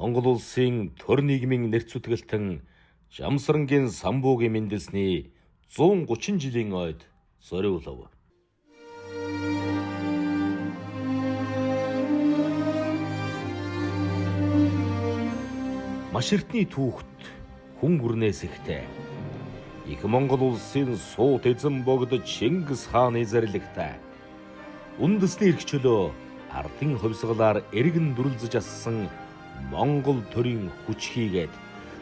Монгол улсын төр нийгмийн нэрт зүтгэлтэн Жамсрангийн самбуугийн мэндэлсний 130 жилийн ойд зориулав. Маш эртний түүхт хүн гүрнээс ихтэй их Монгол улсын суут эзэн богд Чингис хааны зарилгатай үндэсний эрх чөлөө ардын хувьсгалаар эргэн дүрлзэж ассан Монгол төрийн хүч хийгээд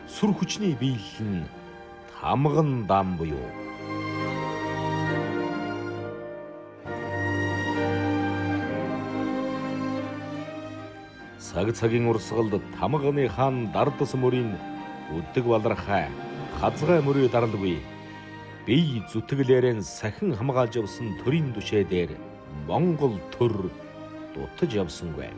сүр хүчний биелэл нь тамган дам буюу цаг цагийн урсгалд тамганы хаан дардас мөрийн өдөг балархай хазгай мөрөө дарлгүй бие зүтгэлээрэн сахин хамгаалж явсан төрийн түшээ дээр Монгол төр дутаж явсангүй.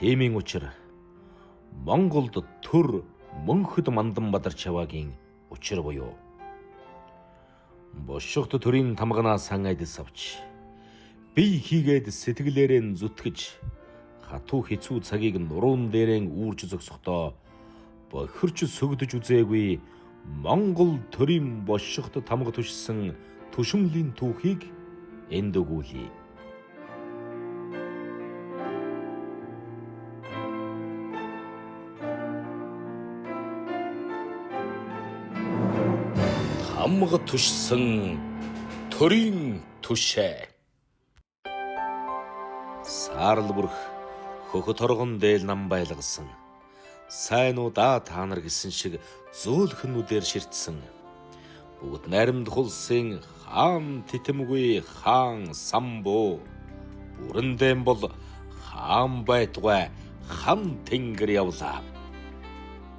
Тиймийн учир Монголд төр мөнхөд мандан бадарч яваагийн учир буюу бошигт төрийн тамганаас сан айдас авч бие хийгээд сэтгэлээрээ зүтгэж хатуу хэцүү цагийг нуруун дээрэн үүрч зогсохдоо бохирч сөгдөж үзээгүй Монгол төрийн бошигт тамга түшсэн түшмлийн түүхийг энд өгүүлье. Тамга түшсэн төрийн түшээ. Саарл бүрх хөхөт торгон дээл нам байлгасан. Сайнуудаа та нар гэсэн шиг зөөлхнүүдээр ширтсэн. Бүгд наримд хулсын хаан титэмгүй хаан самбуу. Бүрэндэм бол хаан байтугай хан тэнгэр явлаа.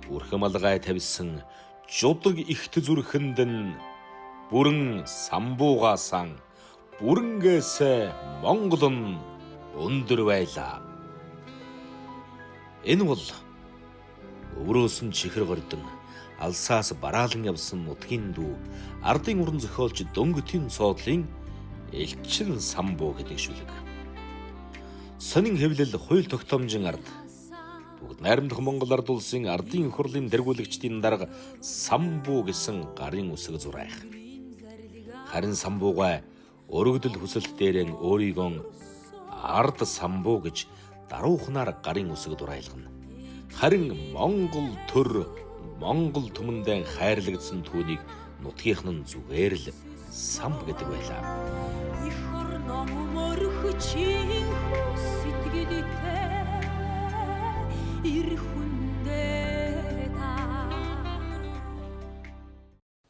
Бүрхэм алгай тавьсан жудаг ихт зүрхэндэн бүрэн самбуугаасан бүрэнгээс Монгол нь өндөр байлаа. Энэ бол өврөөс нь чихэр гордон алсаас бараалан явсан нутгийн дүү ардын уран зохиолч Дөнгөтийн цоодлын элчин самбуу гэдэг шүлэг. Сонин хэвлэл хууль тогтоомжийн ард бүгд найрамдах Монгол ард улсын ардын эх хурлын тэргүүлэгчдийн дарга самбуу гэсэн гарын үсэг зурайх. Харин самбуугай өргөдөл хүсэлт дээрэн өөрийгөө ард самбуу гэж даруухнаар гарын үсэг дурайлгана. Харин Монгол төр Монгол түмэндээ хайрлагдсан түүнийг нутгийнх нь зүгээр л сам гэдэг байлаа. Их орноо морхчин сэтгэлтэй ир хүндээ та.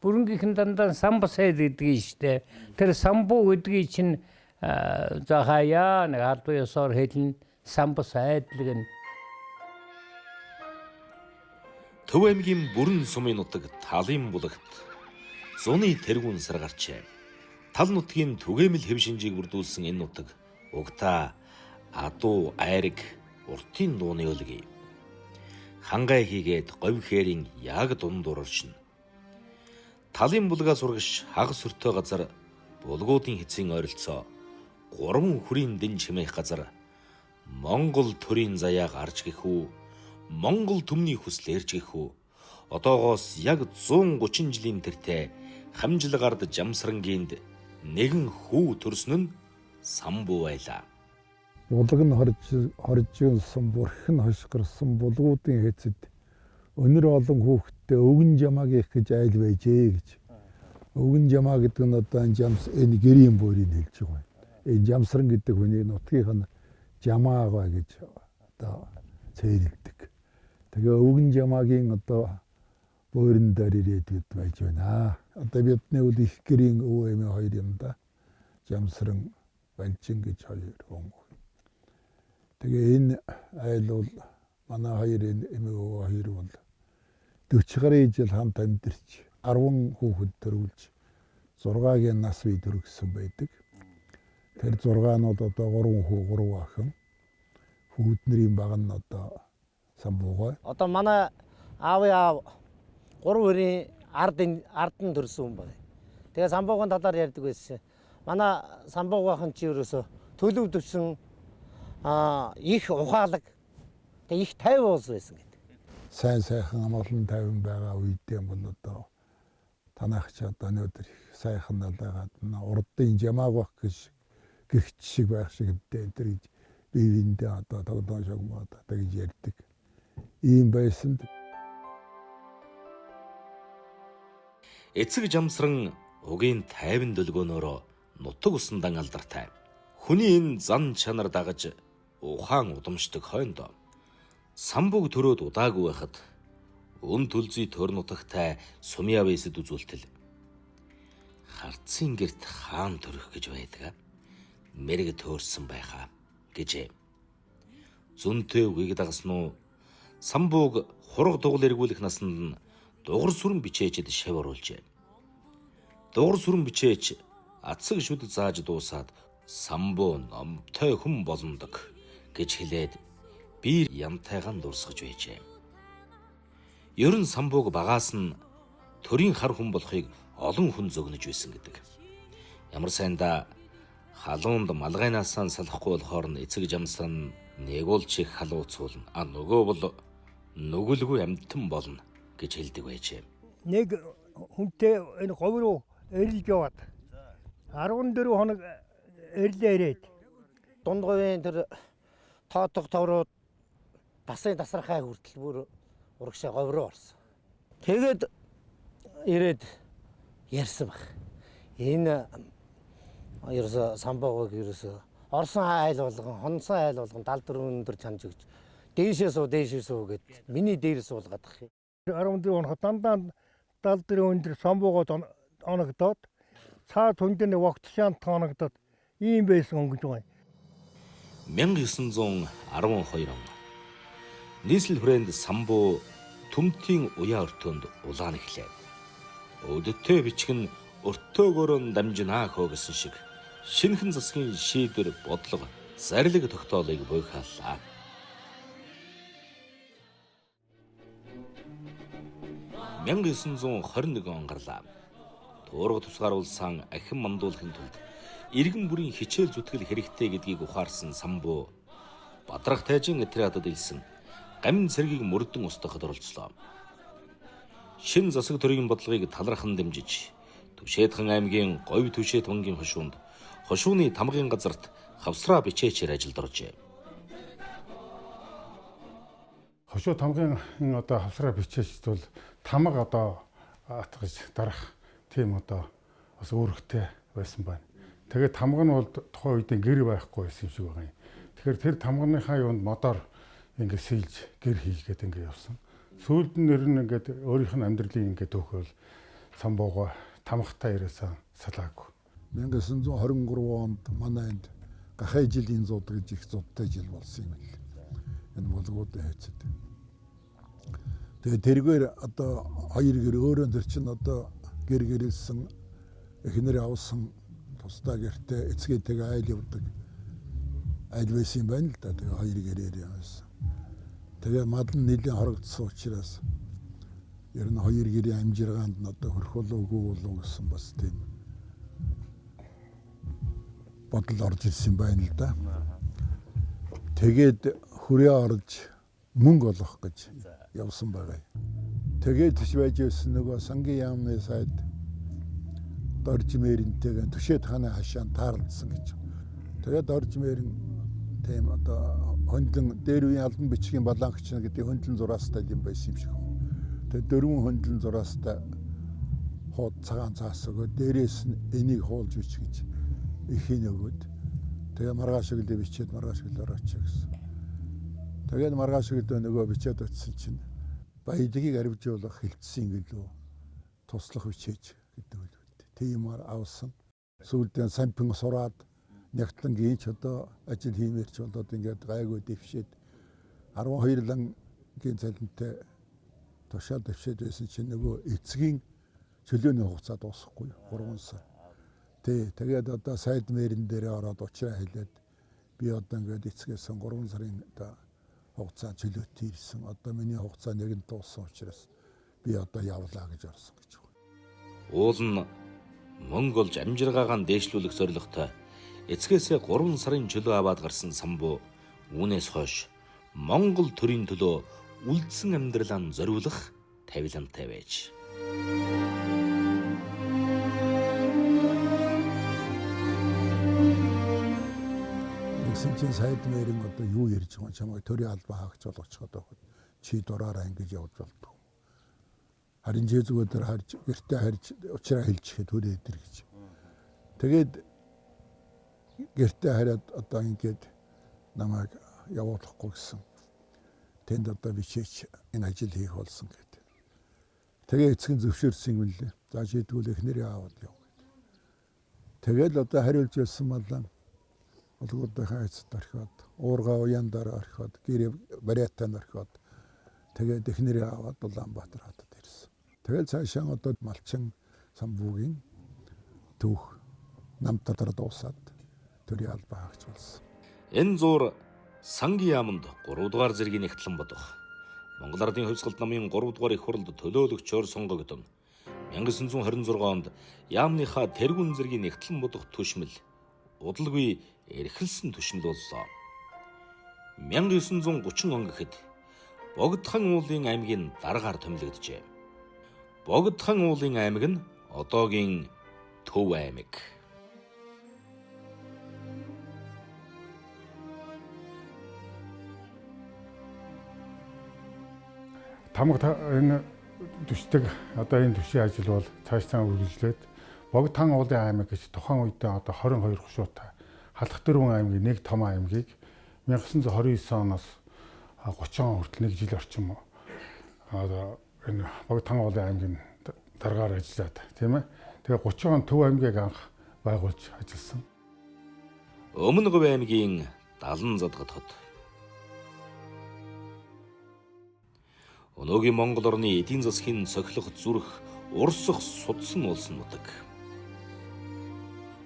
Бүрэнгийн дандаа самб сайд гэдгийг штэ. Тэр самбуу гэдгийг чинь захаяа нэг албан ёсоор хэлнэ самб сайдлэг нь. Төв аймгийн бүрэн сумын нутаг Талын булагт зуны тэргүүн сар гарчээ. Тал нутгийн түгээмэл хэв шинжийг бүрдүүлсэн энэ нутаг угтаа адуу айраг уртын дууны өлгий. Хангай хийгээд говь хээрийн яг дундуур оршино. Талын булагаас урагш хагас өртөө газар булгуудын хэцийн ойролцоо 3 хүрийн дэн чимээх газар Монгол төрийн заяаг арж гэхүү Монгол түмний хүсэл эрж гэхүү одоогоос яг 130 жилийн тэртээ хамжилгард Жамсрангийнд нэгэн хүү төрсөн нь самбуу байлаа. Булаг нь хоржсон бүрхэн хошгорсон булгуудын хэцэд өнөр олон хүүхэдтэй өвгөн жамааг их гэж айл байжээ гэж. Өвгөн жамаа гэдэг нь одоо энэ гэрийн буурийг хэлж байгаа. Энэ Жамсран гэдэг хүний нутгийнх нь жамаагаа гэж одоо цэйрэлдэг. Тэгээ өвгөн жамаагийн одоо буурин дээр ирээд байж байна. Одоо бидний үл их гэрийн өвөө эмээ хоёр юм да. Жамсран Балчин гэж хоёр хүн. Тэгээ энэ айл бол манай хоёр эмээ өвөө хоёр бол 40 гаруй жил хамт амьдарч 10 хүүхэд төрүүлж 6-гийн нас үе төрөгсөн байдаг. Тэр 6-нууд одоо 3 хүү 3 охин. Хүүднэрийн баг нь одоо самбуугай. Одоо манай аавын аав 3 өрийн ардын төрсөн хүн байна. Тэгээ самбуугийн талаар ярьдаг байсан. Манай самбуугийнхан чи ерөөсө төлөв төвсөн их ухаалаг их тайван улс байсан гэдэг. Сайн сайхан амгалан тайван байгаа үедээ мөн одоо танах ч одоо өнөөдөр их сайхан байгаад урдын жамааг байх гэж гэрч шиг байх шиг энэ гэж биевиндээ одоо тогтоон шогмоо одоо гэж ярьдаг. Ийм байсан. Эцэг жамсран угийн тайван дөлгөөнөөрөө нутаг усндан алдартай. Хүний энэ зан чанар дагаж ухаан удамшдаг хойно самбуг төрөөд удаагүй байхад өн төлзий төр нутагтай сумья вэсэд үзүүлтэл хардсан герт хаан төрөх гэж байдаг. Мэрэг төөрсөн байхаа гэжээ. Зүнтэй үгийг дагсан уу самбуг хураг дугал эргүүлэх насанд нь дугар сүрэн бичээчэд шав оруулжээ. Дугар сүрэн бичээч атсаг шүд зааж дуусаад самбуу номтой хүн болондог гэж хэлээд би ямтайгаан дурсгаж байжээ. Ер нь самбууг багаас нь төрийн хар хүн болохыг олон хүн зөгнөж байсан гэдэг. Ямар сайндаа халуунд малгайнаасаа салахгүй болохоор нь эцэг жамсан нэгүүлж их халууцуулна. Нөгөө бол нүгэлгүй амьтан болно гэж хэлдэг байжээ. Нэг хүнтэй энэ говь руу эрэлж яваад 14 хоног эрлээ ирээд Дунд говийн тэр тоотог товрууд тасын тасархай хүртэл бүр урагшаа говь руу орсон. Тэгээд ирээд ярьсан баг. Энэ ерөөсө самбууг ерөөсө орсон айл болгон, хонсон айл болгон 74 өндөр чанж өгч дээшээ суу гэд миний дээр суулгаад ах. 14 хоног дандаа 74 өндөр самбуугод оногдоод цаад хүндэн вогтшаант оногдоод ийм байсан өнгөж байгаа. 1912 он нийслэл хүрээнд самбуу төмтийн уяа өртөөнд улаан эхлэв. Өдөртөө бичгэн өртөөгөөрөө дамжинаа хөө гэсэн шиг шинэхэн засгийн шийдвэр бодлого зарлиг тогтоолыг буйхааллаа. 1921 он гарлаа. Туурга тусгааруулсан ахин мандуулахын тулд иргэн бүрийн хичээл зүтгэл хэрэгтэй гэдгийг ухаарсан самбуу Бадрах тайжин отрядад илсэн гамин цэргийг мөрдөн устгахад оролцлоо. Шин засаг төрийн бодлогыг талархан дэмжиж Төвшөөдхан аймгийн Говь Төвшөөд бангийн хошуунд хошууны тамгын газарт хавсраа бичээчээр ажилд оржээ. Хошуу тамгын одоо хавсраа бичээчд бол тамга одоо атгаж дарах тийм одоо бас өөрөгтэй байсан байна. Тэгээд тамга нь бол тухайн үед гэр байхгүй байсан юм шиг байгаа юм. Тэгэхээр тэр тамганыхаа юунд модоор ингээд сэлж гэр хийгээд ингээд явсан. Сүүлд нь нэр нь ингээд өөрийнх нь амьдралын ингээд өөхөөл самбууга тамхтай ирээсэн салаагүй. 1923 онд манай энд гахай жилийн зууд гэж их зудтай жил болсон юм л. Энэ болгоодын хэцэд. Тэгээд тэргээр одоо хоёр гэр өөрөө тэр чинь одоо гэр гэрэлсэн эхнэр авсан тусдаа гэртээ эцгээтэйгээ айл явдаг. Айл байсан юм байна л да. Тэгээ хоёр гэрээр явсан. Тэгээ мадан нэлийн хорогдсон учраас ер нь хоёр гэрийн амжиргаанд нь одоо хөрөх болоогүй болов гэсэн бас тийм бодол орж ирсэн байна л да. Тэгээд хүрээ орж мөнгө олох гэж явсан байгаа. Тэгээд тийш байж ирсэн нөгөө сангийн яамны сайд Доржмээрнтэйгээ Төвшөөд хааны хашаанд таарлдсан гэж. Тэгээд Доржмээрн тийм одоо хөндлөн дээр үеийн албан бичгийн баланкч гэдэг хөндлөн зураастай юм байсан юм шиг. Тэгээд дөрвөн хөндлөн зураастай хууд цагаан цаас өгөө дээрээс нь энийг хуулж үч гэж ихийн өгөөд тэгээ маргааш өглөө бичээд маргааш өглөө орооч гэсэн. Тэгээд маргааш өглөө нөгөө бичээд очсон чинь баялагийг арвижуулах хилцсэн гэлөө туслах бичээж гэдэг үл. Тиймэр авсан. Сүүлдээ сампин сураад нэгтлэнгийн ч одоо ажил хиймээрч болоод ингээд гайгүй дэвшээд 12 лангийн цалинтай тушаад дэвшээд байсан чинь нөгөө эцгийн чөлөөний хугацаа дуусахгүй 3 сар. Тэгээд одоо сайд мэрэн дээрээ ороод учраа хэлээд би одоо ингээд эцгээс 3 сарын одоо хугацаа чөлөөт ирсэн. Одоо миний хугацаа нэгэн дууссан учраас би одоо явлаа гэж орсон гэж байна. Уул нь мөнгө олж амжиргаагаан дээшлүүлэх зорилготой эцгээсээ 3 сарын чөлөө аваад гарсан самбуу Үүнээс хойш Монгол төрийн төлөө үлдсэн амьдралаа зориулах тавилантай байж. Нэгсэн чинь сайдмэрийн одоо юу ярьж байгаа юм чамайг төрийн албан хаагч болгочиход байгаа. Чи дураараа ингэж явж болдог. Харин Жезүгөө дээр харж гэртээ харж уучраа хэлчихээ төрөө өдр гэж. Тэгээд гэртээ хараад одоо ингэж намайг явуулахгүй гэсэн. Тэнд одоо бичээч энэ ажил хийх болсон гэдэг. Тэгээ эцэг нь зөвшөөрсөн юм лээ. За шийдвэл эхнэрээ аваад яв. Тэгэл одоо хариулж ирсэн малаа олгуудынхаа эцэд орхиод, уурга уяндаар орхиод, гэрээ бариатанд орхиод тэгээд эхнэрээ аваад Улаанбаатар хотод ирсэн. Тэгэл цаашаа одоо Малчин самбуугийн түүх намтар дуусаад төрийн албан хаагч болсон. Энэ зуур Сангийн яамд 3 дугаар зэргийн нэгтлэн бодох. Монгол Ардын хувьсгалт намын 3 дугаар их хурлд төлөөлөгчөөр сонгогдсон. 1926 онд яамныхаа тэргүүн зэргийн нэгтлэн бодох түшмэл удалгүй эрхэлсэн түшмэл боллоо. 1930 он гэхэд Богдхан уулын аймгийн дараагаар томилогджээ. Богдхан уулын аймаг нь одоогийн Төв аймаг. Тамга энэ төсдөг одоо энэ төсвийн ажил бол цаашдаа үргэлжлээд Богдхан уулын аймаг гэж тухайн үедээ одоо 22 гушуутай Халах дөрвөн аймгийн нэг том аймгийг 1929 оноос 30 он хүртэл нэг жил орчим одоо энэ Богдхан уулын аймгийн дараагаар ажиллаад тийм ээ. Тэгээ 30 он Төв аймгийг анх байгуулж ажилласан. Өмнө Говь аймгийн Далан задгад хот. Өнөөгийн Монгол орны эдийн засгийн цохилох зүрх урсах судсан улсын нутаг.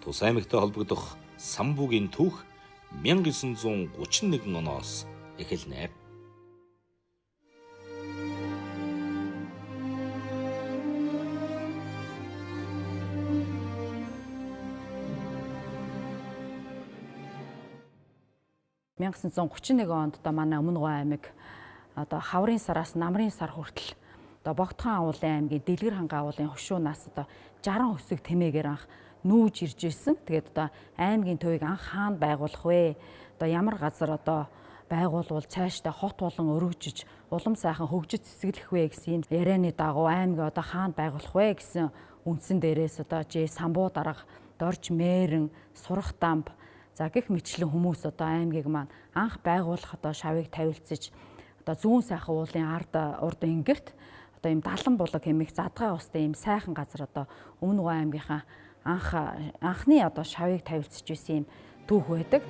Тус аймагтай холбогдох самбуугийн түүх 1931 оноос эхэлнэ. (1931 онд одоо манай Өмнө Говь аймаг одоо хаврын сараас намрын сар хүртэл одоо Богдхан уулын аймгийн Дэлгэр ханга уулын хошуунаас одоо 60 хөсөг тэмээгээр анх нүүж ирж ирсэн. Тэгээд одоо аймгийн төвийг анх хаана байгуулах вэ? Одоо ямар газар одоо байгуулвал цаашдаа хот болон өргөжж улам сайхан хөгжиж цэцэглэх вэ гэсэн юм ярианы дагуу аймаг одоо хаана байгуулах вэ гэсэн үндсэн дээрээс одоо самбуу дарга, дорж мээрэн, сурах дамб за гэх мэтлэн хүмүүс одоо аймгийг маань анх байгуулах одоо шавыг тавилцаж одоо зүүн сайхан уулын урд ингэрт одоо ийм далан булаг хэмээх задгай устай ийм сайхан газар одоо Өмнө Говь аймгийнхаа анхны одоо шавыг тавилцаж байсан ийм түүх байдаг.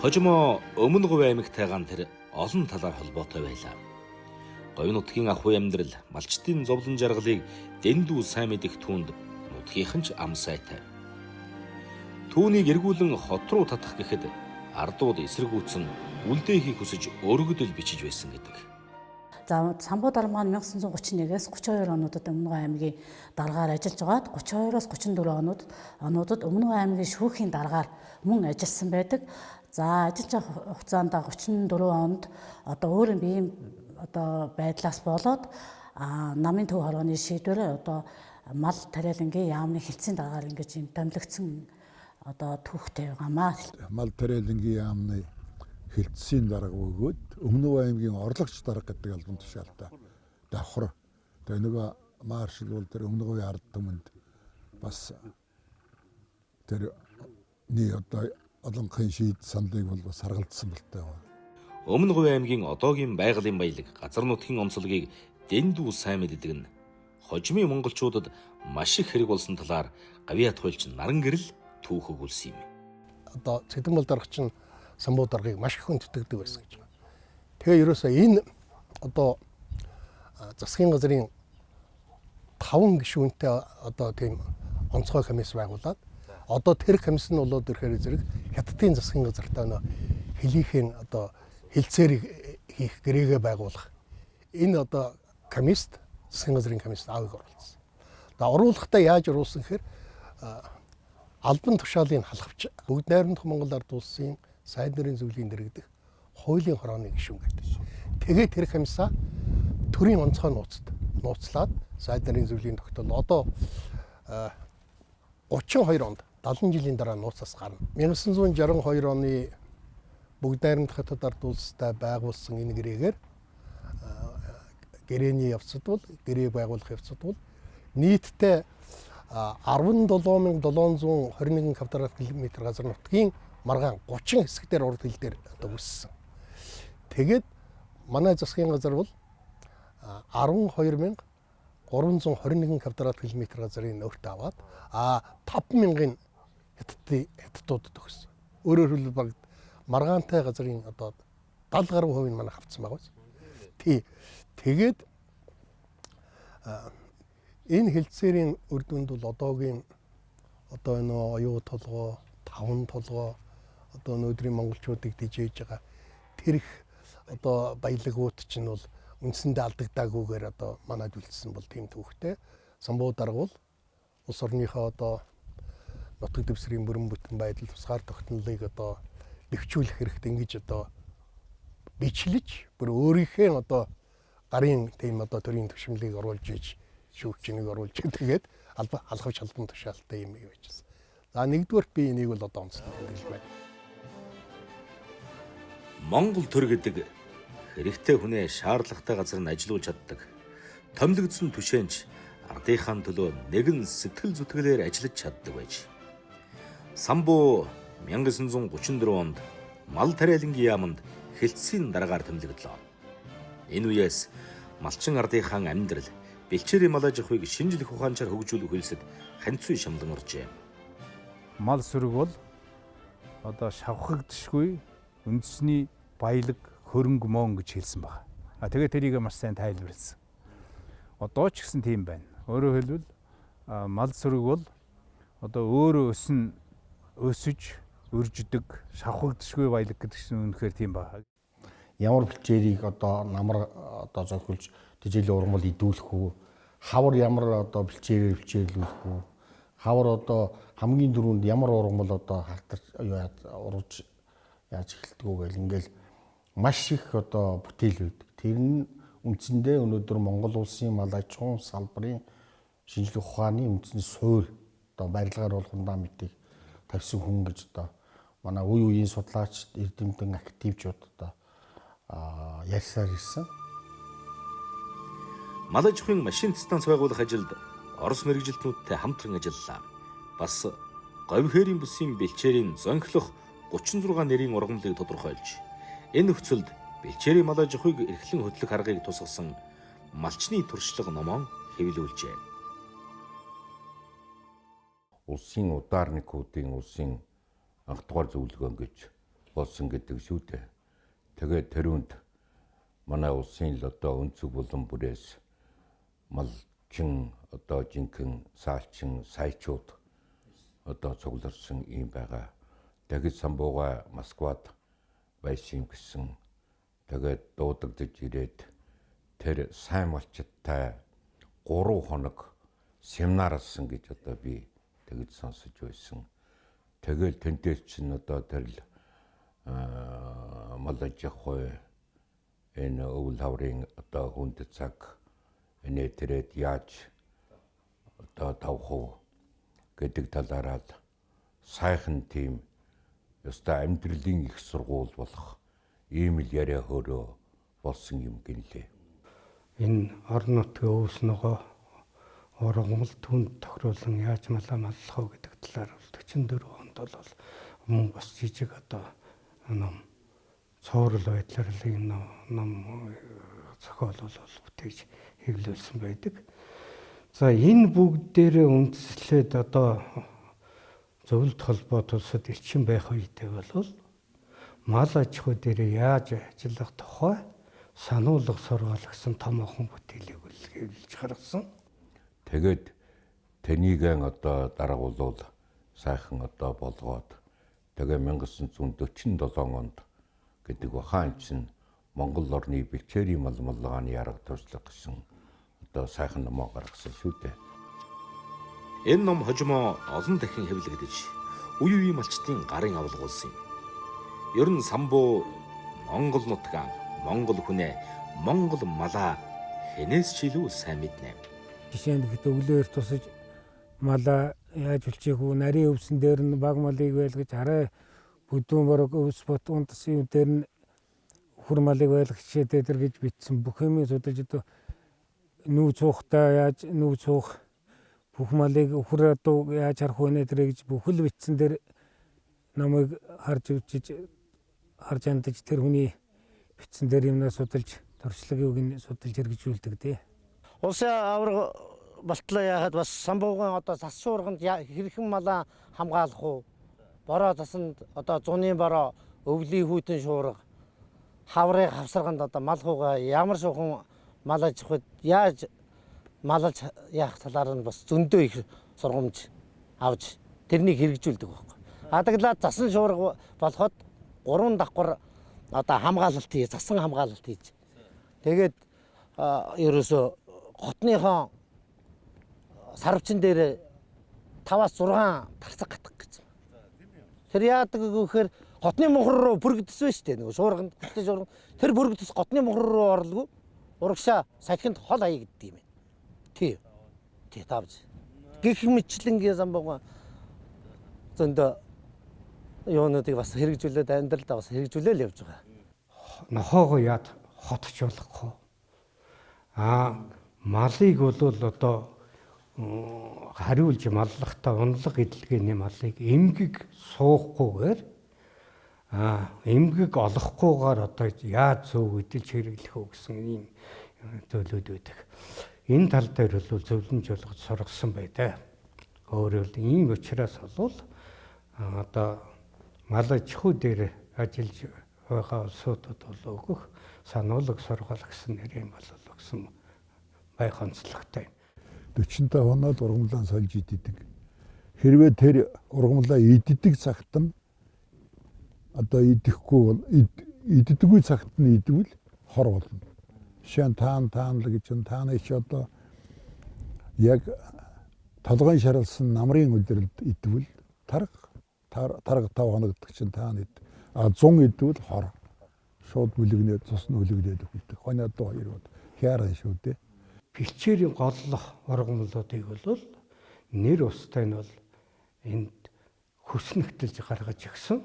Хожимо Өмнө Говь аймагтайгаан тэр олон талаар холбоотой байлаа. Говь нутгийн ахуй амьдрал, малчтын зовлон жаргалыг дэндүү сайн мэдэх түүнд нутгийнхан ч ам сайтай. Түүнийг эргүүлэн хот руу татах гэхэд ардууд эсэргүүцэн үлдээхийг хүсэж өргөдөл бичиж байсан гэдэг. За самбуу дарга маань 1931-ээс 32 онуудад Өмнө Говь аймгийн даргаар ажиллаж байгаад 32-оос 34 онуудад Өмнө Говь аймгийн шүүхийн даргаар мөн ажилласан байдаг. За ажиллаж байгаа хугацаанд 34 онд одоо өөрийн биеийн одоо байдлаас болоод намын төв хорооны шийдвэрээр одоо мал тариалангийн яамны хэлтсийн даргаар ингэж юм томилогдсон одоо түүхтэй байгаамаа. Мал тариалангийн яамны хэлтсийн дарга өгөөд Өмнө Говь аймгийн орлогч дарга гэдэг албан тушаалтай давхар. Тэгээ нөгөө маршал бол тэр Өмнө Говь ард түмэнд бас тэр одоо олонхын шийд сандыг бол бас харгалзсан болтой байна. Өмнө Говь аймгийн одоогийн байгалийн баялаг, газар нутгийн онцлогийг дэндүү сайн мэддэг нь хожимын монголчуудад маш их хэрэг болсон талаар Гавьяат хуульч Наран гэрэл түүх өгүүлсэн юм. Одоо Цэдэнбол дарга чинь самбуу даргыг маш их хүндэтгдэг байсан гэж байна. Тэгээ ерөөсөө энэ одоо засгийн газрын 5 гишүүнтэй одоо тийм онцгой комисс байгуулад одоо тэр комисс нь болоод ирэхээр зэрэг хятадын засгийн газартай хилийнхээ одоо хилцээрийг хийх гэрээгээ байгуулах энэ одоо комист засгийн газрын комист аавыг оруулсан. За оруулахдаа яаж оруулсан гэхээр албан тушаалыг халахвч бүгд найрамдах Монгол ард улсын сайд нэрийн зөвлөлийн дэргэдэх хуулийн хорооны гишүүн гэдэг. Тэгээд тэр комиссаа төрийн онцгой нууцлаад сайд нэрийн зөвлөлийн тогтоол одоо 32 онд 70 жилийн дараа нууцаас гарна. 1962 оны бүгд найрамдах хотод ард улстай байгуулсан энэ гэрээгээр гэрээний явцад бол гэрээ байгуулах явцад бол нийтдээ 17721 квадрат километр газар нутгийн маргаан 30 хэсгээр урд хил дээр одоо үссэн. Тэгээд манай засгийн газар бол 12321 квадрат километр газрын өөрт аваад 5000-ын хятадуудад өгсөн. Өөрөөр хэлбэл баг маргаантай газрын одоо 70 гаруй хувийг манай авцсан байгаа биз. Тэгээд энэ хэлцээрийн үр дүнд бол одоогийн одоо энэ оюу толгой, таван толгой одоо өнөөдрийн монголчуудыг дижээж байгаа тэр их одоо баялагууд чинь бол үндсэндээ алдагдаагүйгээр одоо манайд үлдсэн бол тийм түүхтэй. Самбуу дарга бол улс орныхоо одоо нутаг дэвсгэрийн бүрэн бүтэн байдал тусгаар тогтнолыг одоо бэвчүүлэх хэрэгтэй ингэж одоо бичлэж бүр өөрийнхөө одоо гарын тийм одоо төрийн төвшмөлийг оруулж иж шүүгчнийг оруулж тэгээд алхавч албан тушаалтай юм байж байна. За нэгдүгээр би энийг бол одоо онцлог хэлж байна. Монгол төр гэдэг хэрэгтэй хүнээ шаардлагатай газар нь ажиллуулж чаддаг. Томилогдсон түшээнч ардынхаа төлөө нэгэн сэтгэл зүтгэлээр ажиллаж чаддаг байж. Самбуу 1934 онд мал тариалангийн яамд хэлтсийн дараагаар томилогдлоо. Энэ үеэс малчин ардынхаа амьдрал бэлчээрийн мал аж ахуйг шинжлэх ухаанчаар хөгжүүлэх хөлсөд ханцуй шамдан оржээ. Мал сүрэг бол одоо шавхагдшгүй үндэсний баялаг хөрөнгө мөн гэж хэлсэн байна. Тэгээд тэрийг маш сайн тайлбарласан. Одоо ч гэсэн тийм байна. Өөрөөр хэлбэл мал сүрэг бол одоо өөрөө өсөж өрждөг шавхагдшгүй баялаг гэдэг чинь үнэхээр тийм байна. Ямар бэлчээрийг одоо намар одоо зохиолж тэжээлийн ургамал идүүлэх үү, хавар ямар одоо бэлчээрлүүлэх үү, хавар одоо хамгийн дөрөнд ямар ургамал одоо хагтар урж яаж эхэлдэг үү гэл ингээл маш их одоо бүтээл байдаг. Тэр нь үндсэндээ өнөөдөр Монгол улсын мал аж ахуйн салбарын шинжлэх ухааны үндсний суурь одоо барилгаар бол фундаментыг тавьсан хүн гэж одоо манай үе үеийн судлаач эрдэмтэн активчуд одоо ярьсаар ирсэн. Мал аж ахуйн машин станц байгуулах ажилд Орос мэргэжилтнүүдтэй хамтран ажиллалаа. Бас говь хээрийн бүсийн бэлчээрийн зонхлох 36 нэрийн ургамлыг тодорхойлж, энэ нөхцөлд бэлчээрийн мал аж ахуйг эрхлэн хөтлөх аргыг тусгасан малчны туршлага номоо хэвлүүлжээ. Улсын ударникуудын улсын анх дугаар зөвлөгөө гэж болсон гэдэг шүү дээ. Тэгээд тэрүүнд манай улсын л одоо өнцөг болон бүрээс малчин одоо жинхэнэ саалчин сайчууд одоо цугларсан юм байгаа. Тэгээд самбууга Москвад байсан гэсэн. Тэгээд дуудагдж ирээд тэр сайн малчтай 3 хоног семинаралсан гэж одоо би тэгж сонсож байсан. Тэгэл тэнтэй чинь одоо тэр мал аж ахуй энэ өвөл хаврын одоо хүнд цаг энэ тэрэд яаж одоо тавх гэдэг талаараа сайхан тийм ёстой амьдралын их сургууль болох ийм л яриа хөрөө болсон юм гинлээ. Энэ орон нутгийн өвс ногоо ургамал түнд тохируулан яаж малаа маллах вэ гэдэг талаар 44 онд бол мөн бас жижиг одоо ном цоорл байдлаар л энэ ном зохиол бол бүтээж хэвлүүлсэн байдаг. За энэ бүгд дээрээ үндэслээд одоо зөвлөлт холбоо тулсад элчин байх үедээ бол мал аж ахуй дээр яаж ажиллах тухай сануулга сургаалгасан томоохон бүтээлийг хэвлэж гаргасан. Тэгээд тэнийгэн одоо дараагуул сайхан одоо болгоод тэгээ 1947 онд гэдэг ухаан чинь Монгол орны бэлчээрийн малмалгааны арга туршлага гэсэн одоо сайхан номоо гаргасан шүү дээ. Энэ ном хожимо олон дахин хэвлэгдэж үе үеийн малчдын гарын авалгуулсан юм. Ер нь самбуу Монгол нутгаан, Монгол хүнээ, Монгол малаа хэнээс ч илүү сайн мэднэ. Жишээ нь өглөөр тусаж малаа яаж үлчээх үү, нарийн өвсөн дээр нь баг малыг байлгаж, арай бүдүүн борог өвс бот унтсан юм дээр нь хүр малыг байлгах жишээтэй тэр гэж бичсэн. Бүх юм судалж одоо нүү цуухтаа яаж нүү цуух, бүх малыг өхөр одоо яаж харах вэ нэ гэж бүхэл бичсэн дээр намайг харж үзэж харж андаж тэр хүний бичсэн дээр юмнаа судалж туршлагыг судалж хэрэгжүүлдэг дээ. Улсын аварга болтлоо яхад бас самбуугийн одоо зас шуурганд хэрхэн малаа хамгаалах уу? Бороо засанд одоо зуны бороо, өвлийн хүйтэн шуурга, хаврын хавсарганд одоо мал хуугаа ямар шухан мал аж ахуйд яаж малалж яах талаар нь бас зөндөө их сургамж авч тэрнийг хэрэгжүүлдэг байхгүй. Адаглаад засан шуурга болоход 3 давхар одоо хамгаалалт хийж, засан хамгаалалт хийж. Тэгээд ерөөсө хотныхон сарвчин дээр 5-6 тарцаг гатах гэж. Тэр яадаг гэхээр хотны мохор руу бүрэгдсэн шүү дээ. Нөгөө шуурганд хотны шуурганд тэр бүрэгдэс хотны мохор руу орлого урагшаа сахинд хол хаяа гэдэг юм байна. Тий тавж. Гэх мэтлэнгийн самбууга зөндөө юунуудыг бас хэрэгжүүлээд амьдралдаа бас хэрэгжүүлэл явж байгаа. Нохоогоо яад хотч болохгүй. Малыг бол одоо хариулж маллахтаа унлаг эдлэгээний малыг эмгэг суухгүйгээр эмгэг олохгүйгээр одоо яаж зөв эдэлж хэрэглэх үү гэсэн ийм зөвлөд байдаг. Энэ тал дээр бол зөвлөмж болгож сургасан байдаг. Өөрөөр ийм учраас бол одоо мал аж ахуй дээр ажиллаж байгаа улсуудад бол өгөх сануулга сургаал гэсэн нэр юм болов гэсэн бай онцлогтой. 45 оноод ургамлаа сольж иддэг. Хэрвээ тэр ургамлаа иддэг цагт нь одоо идэхгүй бол иддэггүй цагт нь идвэл хор болно. Жишээ нь таанлаг гэж тааны ч одоо яг толгойн шаралсан намрын үлрэлд идвэл тарга 5 хоног гэдэг чинь таан ид. 100 идвэл хор. Шууд бүлэгнээ цус нь үлэгдээд өгдөг. Хоноод 2 бод хяараа шүү дээ. Бэлчээрийн голлох ургамлуудыг бол нэр устай нь бол энд хөснөгтөлж гаргаж өгсөн.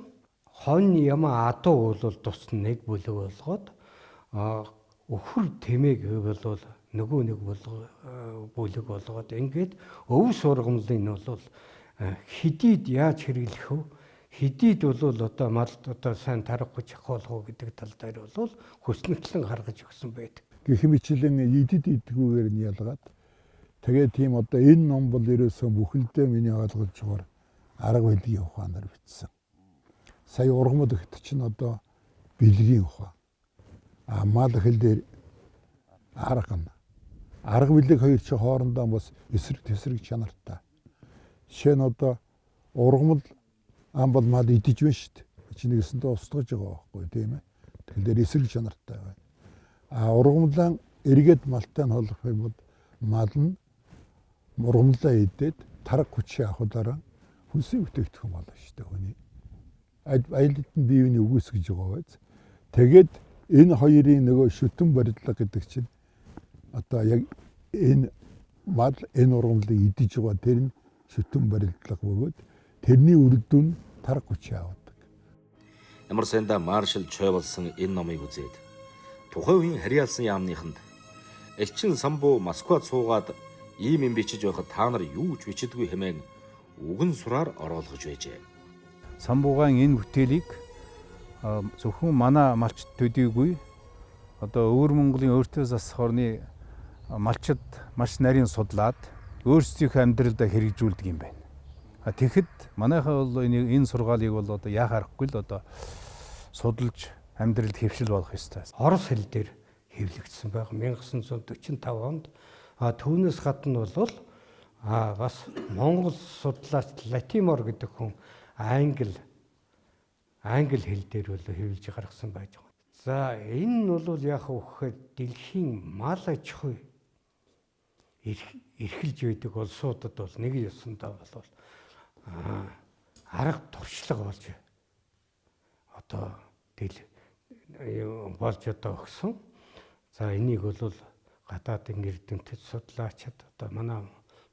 Хонь яма адуу бол тус нэг бүлэг болгоод өхөр тэмээг бол нөгөө нэг бүлэг болгоод ингээд өвс ургамлын бол хидийд яаж хэрэглэх вэ? Хидийд бол одоо малд одоо сайн тарахгүй чахуулах уу гэдэг тал дээр бол хөснөгтлөн гаргаж өгсөн байдаг. Гэх мэтлэн идэд идэггүйгээр нь ялгаад тэгээд тийм одоо энэ ном бол ерөөсөө бүхэлдээ миний ойлгож байгаа арга барилын ухаанаар бичсэн. Сая ургамал ихт чинь одоо бэлгийн ухаан. Мал хэл дээр арга бэлэг хоёр чи хоорондоо бас эсрэг тесрэг чанартай. Жишээ нь одоо ургамал бол мал идэж байна шүү дээ. Чи нэгэсэндээ устгаж байгаа байхгүй тийм ээ. Тэгэхээр эсрэг чанартай байна. Ургамлаа эргээд малтай нь холох юм бол мал нь ургамлаа идээд тарга хүчээ авахудаараа хүнсийн бүтээгдэхүүн болно шүү дээ хүний. Аялалд нь биеийн үгүйсгэж байгаа байц. Тэгээд энэ хоёрын нөгөө шүтэн барилга гэдэг чинь одоо яг энэ мал энэ ургамлыг идэж байгаа тэр нь шүтэн барилга бөгөөд тэрний үр дүн тарга хүчээ авдаг. Ямар санда маршал Чойволсон энэ номыг үзээд тухайн үеийн харьяалсан яамныханд элчин самбуу Москвад суугаад ийм юм бичиж байхад та нар юу ч бичдэггүй хэмээн үгэн сураар оруулгаж байжээ. Самбуугаан энэ бүтээлийг зөвхөн манай малчд төдийгүй одоо өвөр Монголын өөртөө засах орны малчд маш нарийн судлаад өөрсдийнхөө амьдралдаа хэрэгжүүлдэг юм байна. Тэгэхэд манайхаа бол энэ сургаалыг бол одоо яах аргагүй л одоо судалж амьдралд хэвшил болох ёстой. Орос хэл дээр хэвлэгдсэн байгаа 1945 онд. Түүнээс гадна бол бас Монгол судлаач Латимор гэдэг хүн англи хэл дээр бол хэвлэж гаргасан байж байгаа. За энэ нь бол яг үхэхэд дэлхийн мал аж ахуй эрхэлж байдаг улсуудад бол нэг ёсондоо бол арга туршлага болж одоо болж одоо өгсөн. За энийг бол гадаадын эрдэмтэд судлаачид одоо манай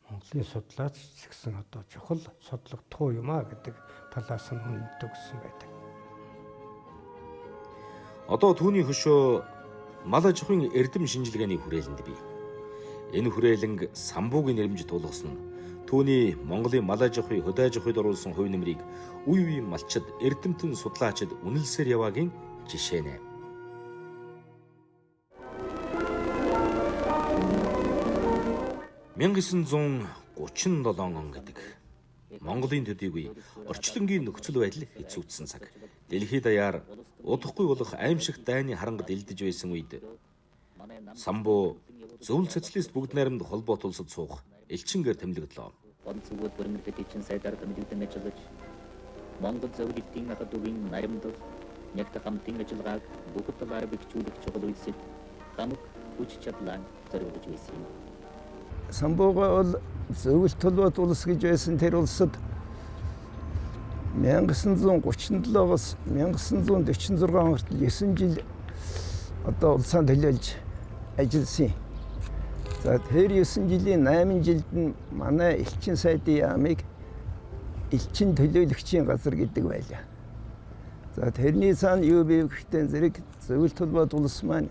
Монголын судлаач гэсэн одоо чухал судлагдах юм а гэдэг талаас нь хүндэт өгсөн байдаг. Одоо түүний хөшөө мал аж ахуйн эрдэм шинжилгээний хүрээлэнд бий. Энэ хүрээлэнг самбуугийн нэрмж тулгасан нь түүний Монголын мал аж ахуй, хөдөө аж ахуйд оруулсан хувь нэмрийг үе үеийн малчид, эрдэмтэн судлаачид үнэлсээр яваагийн жишээ нэ. (1937 он) гэдэг Монголын төдийгүй орчлонгийн нөхцөл байдал хэцүүдсэн цаг. Дэлхийд даяар удахгүй болох аимшигт дайны харангад элдэж байсан үед самбуу зөвлөл социалист бүгд найрамд холбоот улсад суух элчингээр тэмдэглэлөө. Онцгой бүрэндэт эчин сайдаар тэмдэглэн ажиллаж Монгол зөвлөлтийн хад үгийн найрамд нэгт хамтын ажиллагааг бүгд талаар бэхжүүлэх чухал үйлсэд хамт хүч чадлаа зориулж байсан юм. Самбууга бол зөвлөлт толгойд улс гэж байсан тэр улсад 1937-оос 1946 хүртэл 9 жил одоо улсаа төлөөлж ажилласан. За тэр 9 жилийн 8 жилд нь манай элчин сайдын яамыг элчин төлөөлөгчийн газар гэдэг байлаа. За тэрний цаана юу бий гэхдээ зэрэг зөвлөлт толгойд улс маань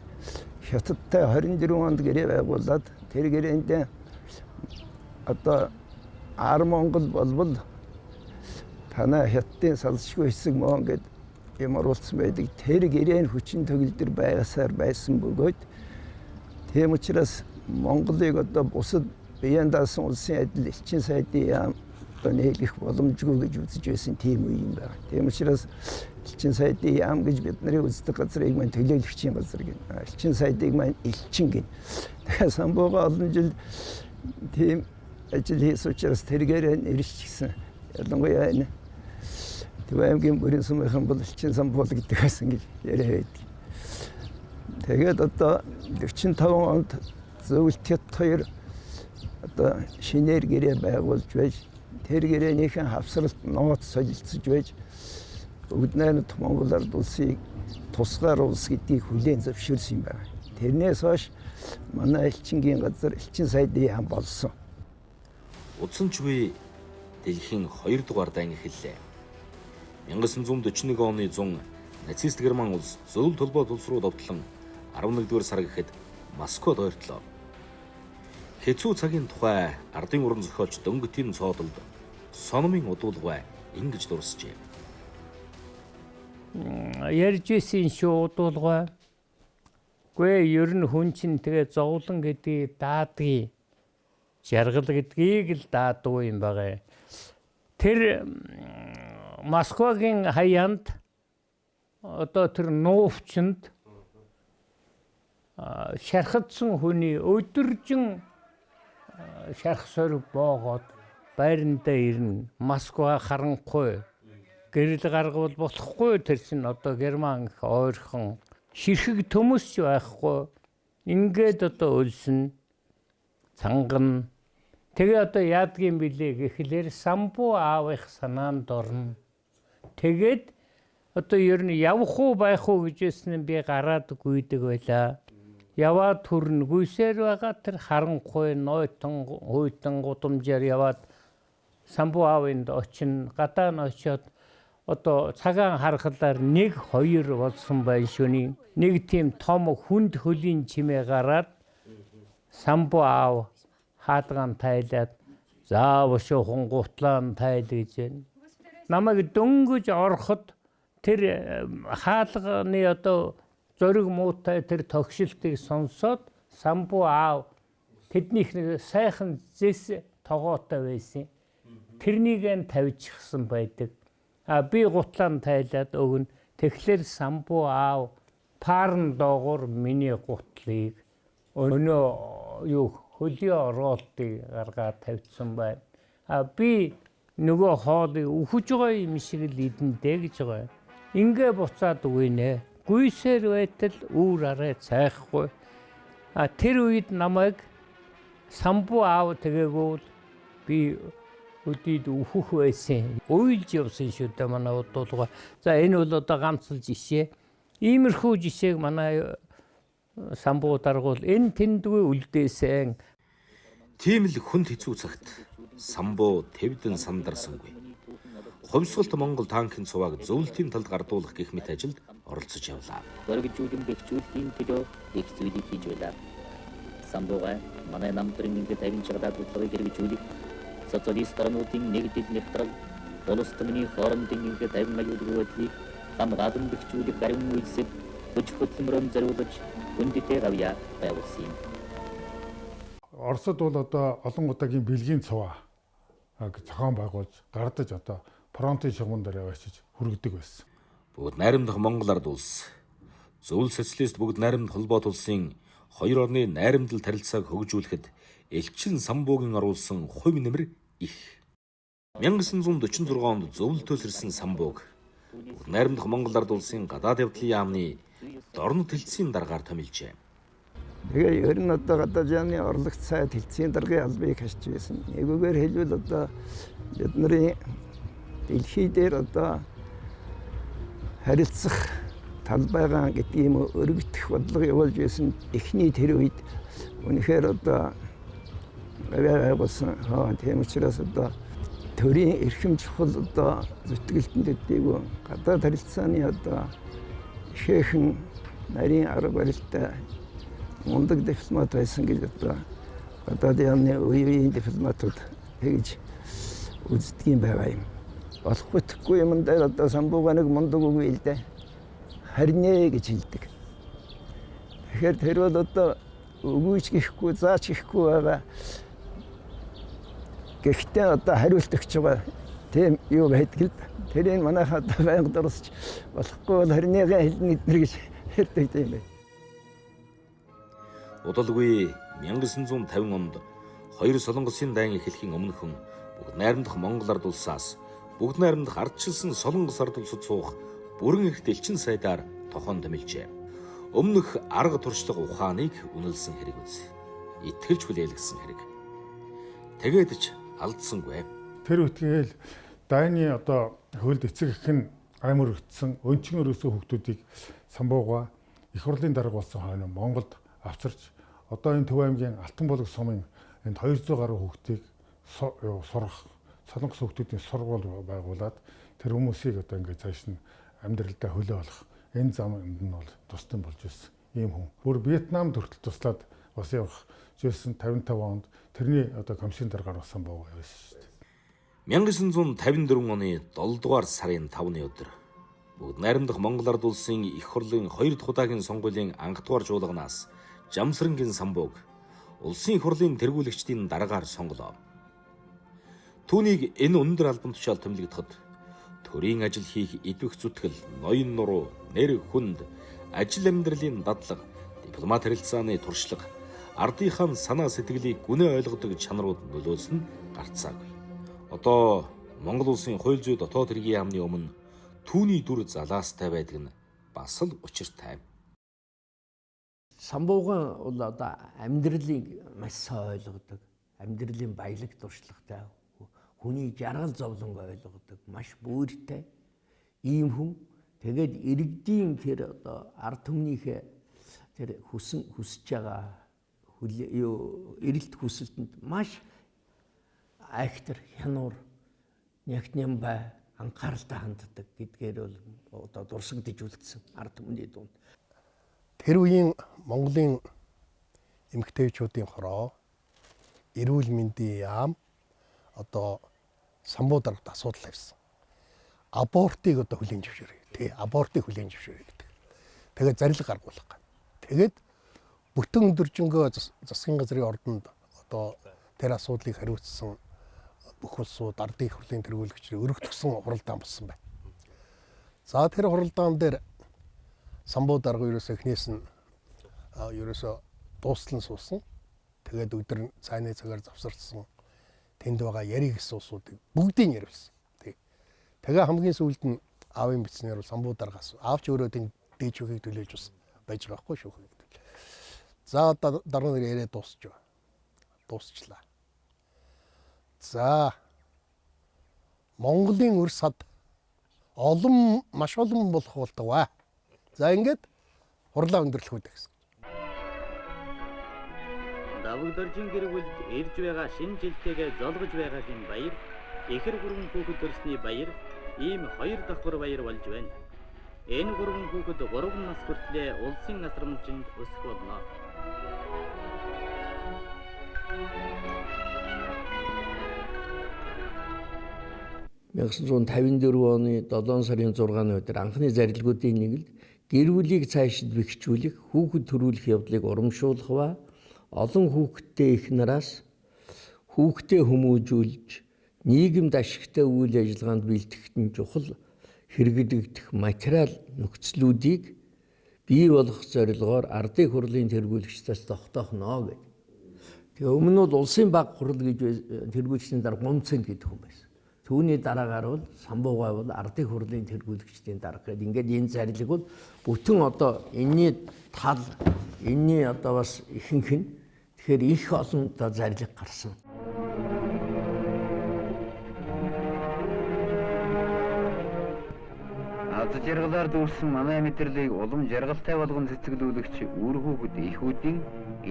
хятадтай 24 онд гэрээ байгуулад тэр гэрээнд одоо Ар Монгол болбол танай хятадын салшгүй хэсэг мөн гэд юм оруулсан байдаг. Тэр гэрээний хүчин төгөлдөр байгаасаар байсан бөгөөд тийм учраас Монголыг одоо бусад биеийн даасан улсын адил элчин сайдын яам одоо нийлэх боломжгүй гэж үзэж байсан тийм үе юм байна. Тийм учраас элчин сайдын яам гэж бидний үздэг газрыг маань төлөөлөгчийн газар гэнэ. Элчин сайдыг маань элчин гэнэ. Тэгэхээр самбууга олон жил тийм ажил хийсэн учраас тэргээр нэршчихсэн. Ялангуяа энэ Төв аймгийн бүрийн сумынхан бол элчин самбуу гэдэг байсан гэж яриа байдаг. Тэгээд одоо 45 онд зөвлөлт хят 2 одоо шинээр гэрээ байгуулж байж тэр гэрээнийхэн хавсралт нот солилцож байж бүгд найрамд Монгол ард улсыг тусгаар улс гэдгийг хүлээн зөвшөөрсөн юм байна. Тэрнээс хойш манай элчингийн газар элчин сайдын яам болсон. Удсан ч үе дэлхийн 2 дугаар дан эхэллээ. 1941 оны 100 нацист Герман улс зөвлөлт толгойд улс руу довтлон 11-р сар гэхэд Москвад ойртлоо. Хэцүү цагийн тухай ардын уран зохиолч Дөнгөтийн цоодолд сономын удуулгай ингэж дурсжээ. Ярьж исэн шүү удуулгай. Гүй ер нь хүн чинь тэгээ зовлон гэдгийг даадгийг жаргал гэдгийг л даадаг юм байгаа. Тэр Москвагийн хаяанд одоо тэр нууфчинд шархадсан хүний өдөржин шарх сориг боогоод байрандаа ирнэ. Москва харанхуй гэрэл гаргавал болохгүй тэр чинь одоо Герман ойрхон ширхэг төмөсч байхгүй. Ингээд одоо өлсөн цанган тэгээ одоо яадгийн билээ гэхлээр самбуу аавах санаанд орно. Тэгээд одоо ер нь явах уу байх уу гэжсэн нь би гараад гүйдэг байлаа. Яваад төрн гүйсээр байгаа тэр харанхуй нойтон хуйтан гудамжаар яваад самбуу аавынд очино. Гадаа нь очиод одоо цагаан харахлаар 1-2 болсон байна шүний. Нэг тийм том хүнд хөлийн чимээ гараад самбуу аав хаадгаан тайлаад заав шуухан гутлаан тайл гэж байна. Намайг дөнгөж ороход тэр хаалганы одоо зориг муутай тэр тогшилтыг сонсоод самбуу аав тэднийх нэг сайхан зэс тогоотой байсан. Тэрнийг нь тавьчихсан байдаг. Би гутлаан тайлаад өгнө. Тэгэхээр самбуу аав парн доогуур миний гутлыг өнөө юу хөлийн ороолтыг гаргаад тавьсан байна. Би нөгөө хоолыг үхэж байгаа юм шиг л идэндээ гэж байгаа. Ингээ буцаад өгнө. гүйсээр байтал үүр арай цайхгүй. Тэр үед намайг самбуу аав тэгээгүй би өдийд өөхөх байсан. Уйлж явсан шүү дээ манай удуулга. За энэ бол одоо ганц л жишээ. Иймэрхүү жишээг манай самбуу даргуул энэ тэндгүй үлдээсэн. Тийм л хүнд хэцүү цагт самбуу тэвдэн сандарсангүй. Хувьсгалт Монгол танкын цувааг зөвлөлтийн талд гардуулах гэх мэт ажилд оролцож явлаа. Өргөжүүлэн бэхжүүлэхийн төлөө их зүйлийг хийж байлаа. Самбууга манай намтрын ингээд тавин чиглаад туршлагыг хэрэгжүүлэх социалист орнуудын нэгдэл нэвтрэл улс төрийн хоорондын ингээд тавин аюулгүй байдлыг хамгаалан бэхжүүлэх гарын үйлсэд хүч хөдөлмөрөөр зориулж хүндэтэй гавья байгуулсан юм. Оросд бол одоо олон удаагийн бэлгийн цуваа зохион байгуулж гардаж одоо фронтын шугамн дээр очиж хүргэдэг байсан. Бүгд найрамдах Монгол ард улс, зөвлөл социалист бүгд найрамд холбоот улсын хоёр орны найрамдал тарилцааг хөгжүүлэхэд элчин самбуугийн оруулсан хувь нэмэр их. 1946 онд зөвлөлтөөс ирсэн самбууг бүгд найрамдах Монгол ард улсын гадаад явдлын яамны дорн тэлцийн даргаар томилжээ. Тэгээ ер нь одоо гадаад яамны орлогч цай тэлцийн даргын албыг хашиж байсан. Нэгүгээр хэлбэл одоо бидний дэлхий дээр одоо харилцах талбайгаа гэдэг юм өргөдөх бодлого явуулж байсан эхний тэр үед үнэхээр одоо гавьяа байгуулсан. Тийм учраас одоо төрийн эрхэм чухал одоо зүтгэлтэнд дэдэггүй гадаад харилцааны одоо ихээхэн нарийн арга барилтай мундаг дипломат байсан гэж одоо гадаад яамны үеийн дипломатууд тэгж үздэг юм байгаа юм. Болохгүй тэхгүй юм дээр одоо самбууга нэг мундаг үг л дээ. Харин гэж хэлдэг. Тэгэхээр тэр бол одоо өгөөж гэхгүй, заач гэхгүй байгаа. Гэхдээ одоо хариулт өгч байгаа тийм юу байдаг л да. Тэрийг манайхаа байнга дурсч болохгүй бол харинийгаа хэлнэ гэж ярьдаг юм байна. Удалгүй 1950 онд хоёр Солонгосын дайн эхлэхийн өмнөхөн бүгд найрамдах Монгол ард улсаас бүгд найрамдах ардчилсан Солонгос ард улсад суух бүрэн эрхт элчин сайдаар тохон томилжээ. Өмнөх арга туршлага ухааныг үнэлсэн хэрэг үз. Итгэж хүлээлгэсэн хэрэг. Тэгээд ч алдсангүй. Тэр үтгээл дайны одоо хөлд эцэг их нь аймар өгдсөн өнчгнөрөөсөө хүүхдүүдийг самбууга их хурлын дарга болсон хойно Монголд авчирч одоо энэ Төв аймгийн Алтан болог сумын энд 200 гаруй хүүхдийг сурах солонгос хүүхдүүдийн сургууль байгуулад тэр хүмүүсийг одоо ингээд цааш нь амьдралдаа хөлөө олох энэ замд нь бол тусдан болж ирсэн ийм хүн. Бүр Вьетнамд хүртэл туслаад бас явах жисэн 55 онд тэрний одоо комиссийн даргаар болсон боо байсан шүү дээ. 1954 оны 7 дугаар сарын 5-ны өдөр бүгд найрамдах Монгол ард улсын их хурлын 2 дахь удаагийн сонгуулийн анх дугаар жуулганаас Жамсрангийн самбууг улсын их хурлын тэргүүлэгчдийн дараагаар сонголоо. Түүнийг энэ өндөр албан тушаал томилогдоход төрийн ажил хийх идвэх зүтгэл, ноён нуруу, нэр хүнд, ажил амьдралын дадлага, дипломат харилцааны туршлага, ардынхаа санаа сэтгэлийг гүнээ ойлгодог чанарууд нөлөөлсөн гарцаагүй. Одоо Монгол улсын хууль зүйн дотоод хэргийн яамны өмнө түүний дүр залаастай байдаг нь бас л учиртай. Самбууган бол одоо амьдралыг маш сайн ойлгодог, амьдралын баялаг туршлагатай, хүний жаргал зовлон ойлгодог, маш бүүртэй ийм хүн. Тэгээд иргэдийн тэр одоо ард түмнийхээ тэр хүсэж байгаа эрэлт хүсэлтэнд маш айхтар, хянуур, нягтням бай, анхааралтай ханддаг гэдгээр бол одоо дурсагдж үлдсэн ард түмний дунд. Тэр үеийн Монголын эмэгтэйчүүдийн хороо, эрүүл мэндийн яам одоо самбуу даргад асуудал тавьсан. Абортыг одоо хүлээн зөвшөөрөе. Тий, абортыг хүлээн зөвшөөрөе гэдэг. Тэгээд зарил гаргуулах гад. Тэгээд бүтэн өдөржингөө засгийн газрын ордонд одоо тэр асуудлыг хариуцсан бүх улсууд ардын их хурлын тэргүүлэгчдийг өргөтгсөн хуралдаан болсон байна. За тэр хуралдаан дээр самбуу дарга ерөөсөө эхнээс нь ерөөсөө дуустал нь суусан. Тэгээд өдөр цайны цагаар завсарсан тэнд байгаа яриг асуусуудыг бүгдийг ярилсан. Тэгээ хамгийн сүүлд нь аавын бичснээр самбуу даргаас аавч өөрөө тэнд дээд шүүхийг төлөөлж бас байж байгаа хгүй шүүхийг. За одоо дараа нь яриа дуусчлаа. За Монголын өр сад маш олон болох болтугай. За ингээд хурлаа өндөрлөх үү гэсэн. Давагдоржин гэр бүлд ирж байгаа шинэ жилтэйгээ золгож байгаагийн баяр, ихэр гурван хүүхэд төрсний баяр, ийм хоёр давхар баяр болж байна. Энэ гурван хүүхэд 3 нас хүртлээр улсын асрамжинд өсөх болно. оны 7 сарын 6-ны өдөр анхны зарилгуудын нэг л гэр бүлийг цаашид бэхжүүлэх, хүүхэд төрүүлэх явдлыг урамшуулах ба олон хүүхэдтэй их нараас хүүхдээ хүмүүжүүлж нийгэмд ашигтай үйл ажиллагаанд бэлтгэхэд нь чухал хэрэглэгдэх материал нөхцлүүдийг бий болгох зорилгоор ардын хурлын тэргүүлэгчдээс тогтоохно гэдэг. Тэгээ өмнө нь бол улсын баг хурал гэж тэргүүлэгчдийн дараа гомцент гэдэг хүн байсан. Түүний дараагаар бол Самбуугай бол ардын хурлын тэргүүлэгчдийн дарга гэдэг. Ингээд энэ зарлиг бол бүтэн одоо энэний тал, энэний одоо бас ихэнх нь тэгэхээр их олон одоо зарлиг гарсан. Аз жаргалаар дүүрсэн манай мэдрэлийг улам жаргалтай болгон цэцгэлүүлэгч үр хүүхэд ихүүдийн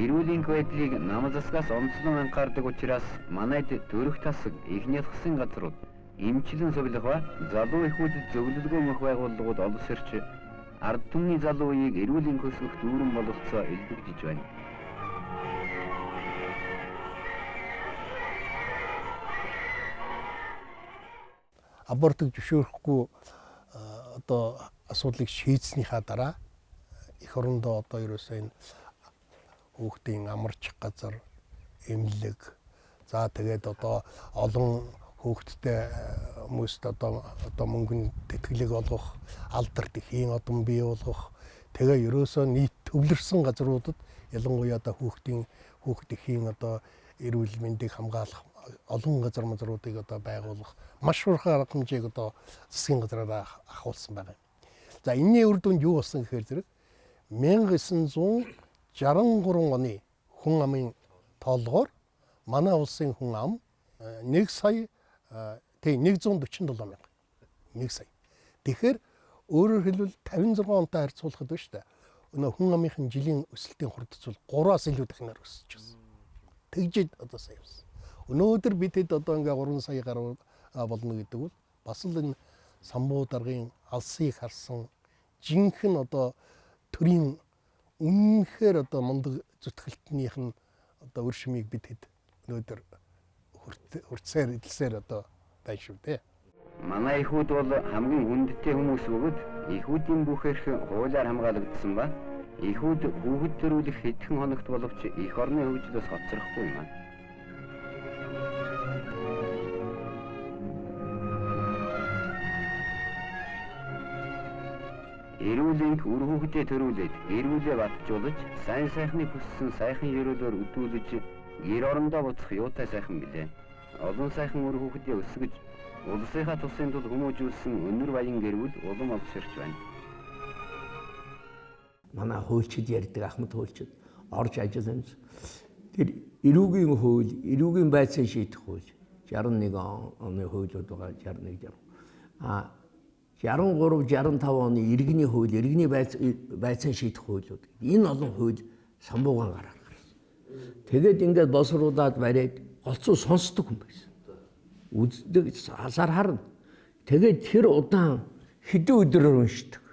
эрүүлийн байдлыг нам засгаас онцлон анхаардаг учраас манайд төрөх тасаг ихнийхсэн газрууд эмчлэн сувлах ба залуу ихүүдэд зөвлөлгөө мөх байгууллагууд олс ирч ард түмний залуу үеийг эрүүлийн хөсгөх дүүрэн бололцоо илбэгдэж байна. Абортыг зөвшөөрөхгүй одоо асуудлыг шийдснийхаа дараа эх орондоо одоо ерөөсөө энэ хүүхдийн амарч газар, эмнэлэг, за тэгээд одоо олон хүүхдтэй хүмүүст одоо мөнгөнд тэтгэлэг олгох, алдар тэхийн одон бий болгох, тэгээ ерөөсөө нийт төвлөрсөн газруудад ялангуяа одоо хүүхд эхийн одоо эрүүл мэндийг хамгаалах олон газруудыг одоо байгуулах маш хурдан арга хэмжээг одоо засгийн газраараа ахуулсан байна. За энэний үр дүнд юу болсон гэхээр зэрэг 1963 оны хүн амын тоолгоор манай улсын хүн ам 1 сая 147 мянга 1 сая. Тэгэхээр өөрөөр хэлбэл 56 онтой харьцуулахад байна шүү дээ. Өнөө хүн амынхын жилийн өсөлтийн хурдц бол 3-аас илүү дахинаар өсөж байна. Тэгжээд одоо сая болсон. Өнөөдөр бид хэд одоо ингээ 3 сая гаруй болно гэдэг бол бас л энэ Самбуу даргын алсыг харсан жинхэнэ одоо төрийн үнэхээр одоо мундаг зүтгэлтнийх нь одоо үр шимийг бид хэд өнөөдөр хүртсээр эдэлсээр одоо байна шүү дээ. Манай ихүүд бол хамгийн хүндтэй хүмүүс бөгөөд ихүүдийн бүх эрх хуулиар хамгаалагдсан ба ихүүд хүүхэд төрүүлэх хэдхэн хоногт боловч их орны хөгжлөөс хоцрохгүй юм. Эрүүлэнх үр хүүхдээ төрүүлээд эрүүлээ батжуулж сайн сайхны хүссэн сайхан ерөөлөөр өдүүлж гэр орондоо буцах юутай сайхан билээ. Олон сайхан үр хүүхдээ өсгөж улсынхаа тусын тул хүмүүжүүлсэн өнөр баян гэр бүл улам олширч байна. Манай хуульчид ярьдаг Ахмад хуульчид орж ажиллана. Тэр эрүүгийн хууль, эрүүгийн байцаа шийдэх хууль 61 оны хуулиуд байгаа 61 60. 63 65 оны иргэний хууль, иргэний байцаа шийдэх хуулиуд. Энэ олон хууль Самбууган гараад гарсан. Тэгээд ингээд боловсруулаад бариад голцоо сонсдог хүн байсан. Үздэг, асар харна. Тэгээд тэр удаан хэдэн өдрөөр уншдаг.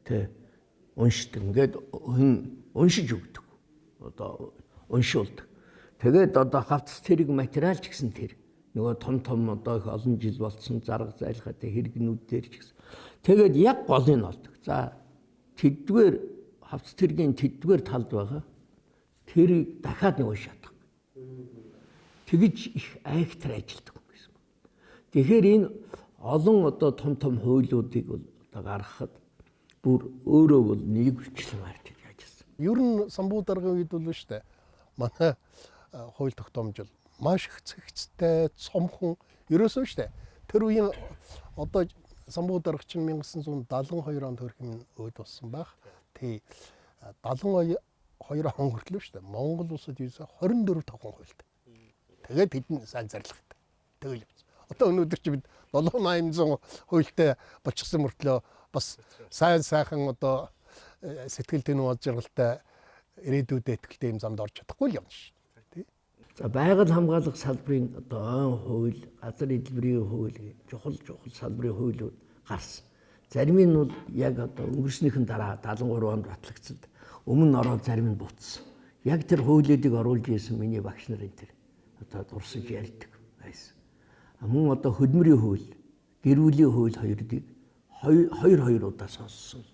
Тэ уншдаг. Ингээд уншиж өгдөг. Одоо уншуулдаг. Тэгээд одоо хавцас тэрэг материал ч гэсэн тэр нөгөө том одоо их олон жил болсон зарга зайлхаатай хэрэгнүүд дээр ч гэсэн. Тэгээд яг голыг олдог. За тэдгээр хавц тэргийн тэдгээр талд байгаа. Тэр дахиад нэг уншаад. Тэгж их айхтар ажилдаг юм гэсэн. Тэгэхээр энэ олон одоо том хуулиудыг бол одоо гаргахад бүр өөрөө бол нэг хүчлэн харж ажилласан. Ер нь Самбуу даргын үед бол шүү дээ. Манай хууль тогтоомж бол маш их цэгцтэй, цомхон ерөөсөө шүү дээ. Тэр үеийн одоо Самбуу даргач нь 1972 онд төрөх юм өөд болсон баг. Тий 72 он хүртэл шүү дээ. Монгол улсад ерөөсө 24 тохион хуультай. Тэгээд тэдний сайн зарлагтай. Тэгэл явсан. Одоо өнөөдөр чи бид 7-800 хуультай болчихсон мөртлөө бас сайн сайхан одоо сэтгэл тэнүү болж жаргалтай ирээдүйдээ ихтэй юм замд орж чадахгүй л явна шүү. За байгаль хамгаалах салбарын одоо ойн хууль, газар эдэлбэрийн хууль, чухал салбарын хуулиуд гарсан. Зарим нь бол яг одоо өнгөрснөхийн дараа 73 онд батлагдсад өмнө нь ороод зарим нь буцсан. Яг тэр хуулиудыг оруулж ирсэн миний багш нар энэ тэр одоо дурсаж ярьдаг байсан. Мөн одоо хөдөлмөрийн хууль, гэр бүлийн хууль хоёр удаа сонссон.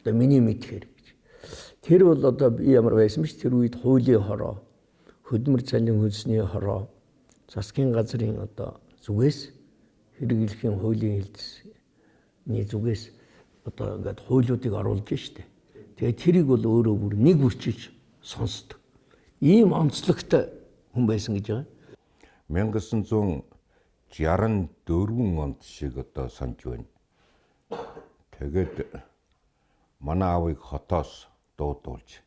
Одоо миний мэдхээр гэж. Тэр бол одоо би ямар байсан биш тэр үед хуулийн хороо, хөдөлмөр цалин хөлсний хороо, засгийн газрын одоо зүгээс хэрэглэхийн хуулийн хэлцний зүгээс одоо ингээд хуулиудыг оруулж штэ. Тэгээд тэрийг бол өөрөө бүр нэг үрчилж сонсдог. Ийм онцлогтой хүн байсан гэж байгаа. 1964 онд шиг одоо санаж байна. Тэгээд манай аавыг хотоос дуудуулж.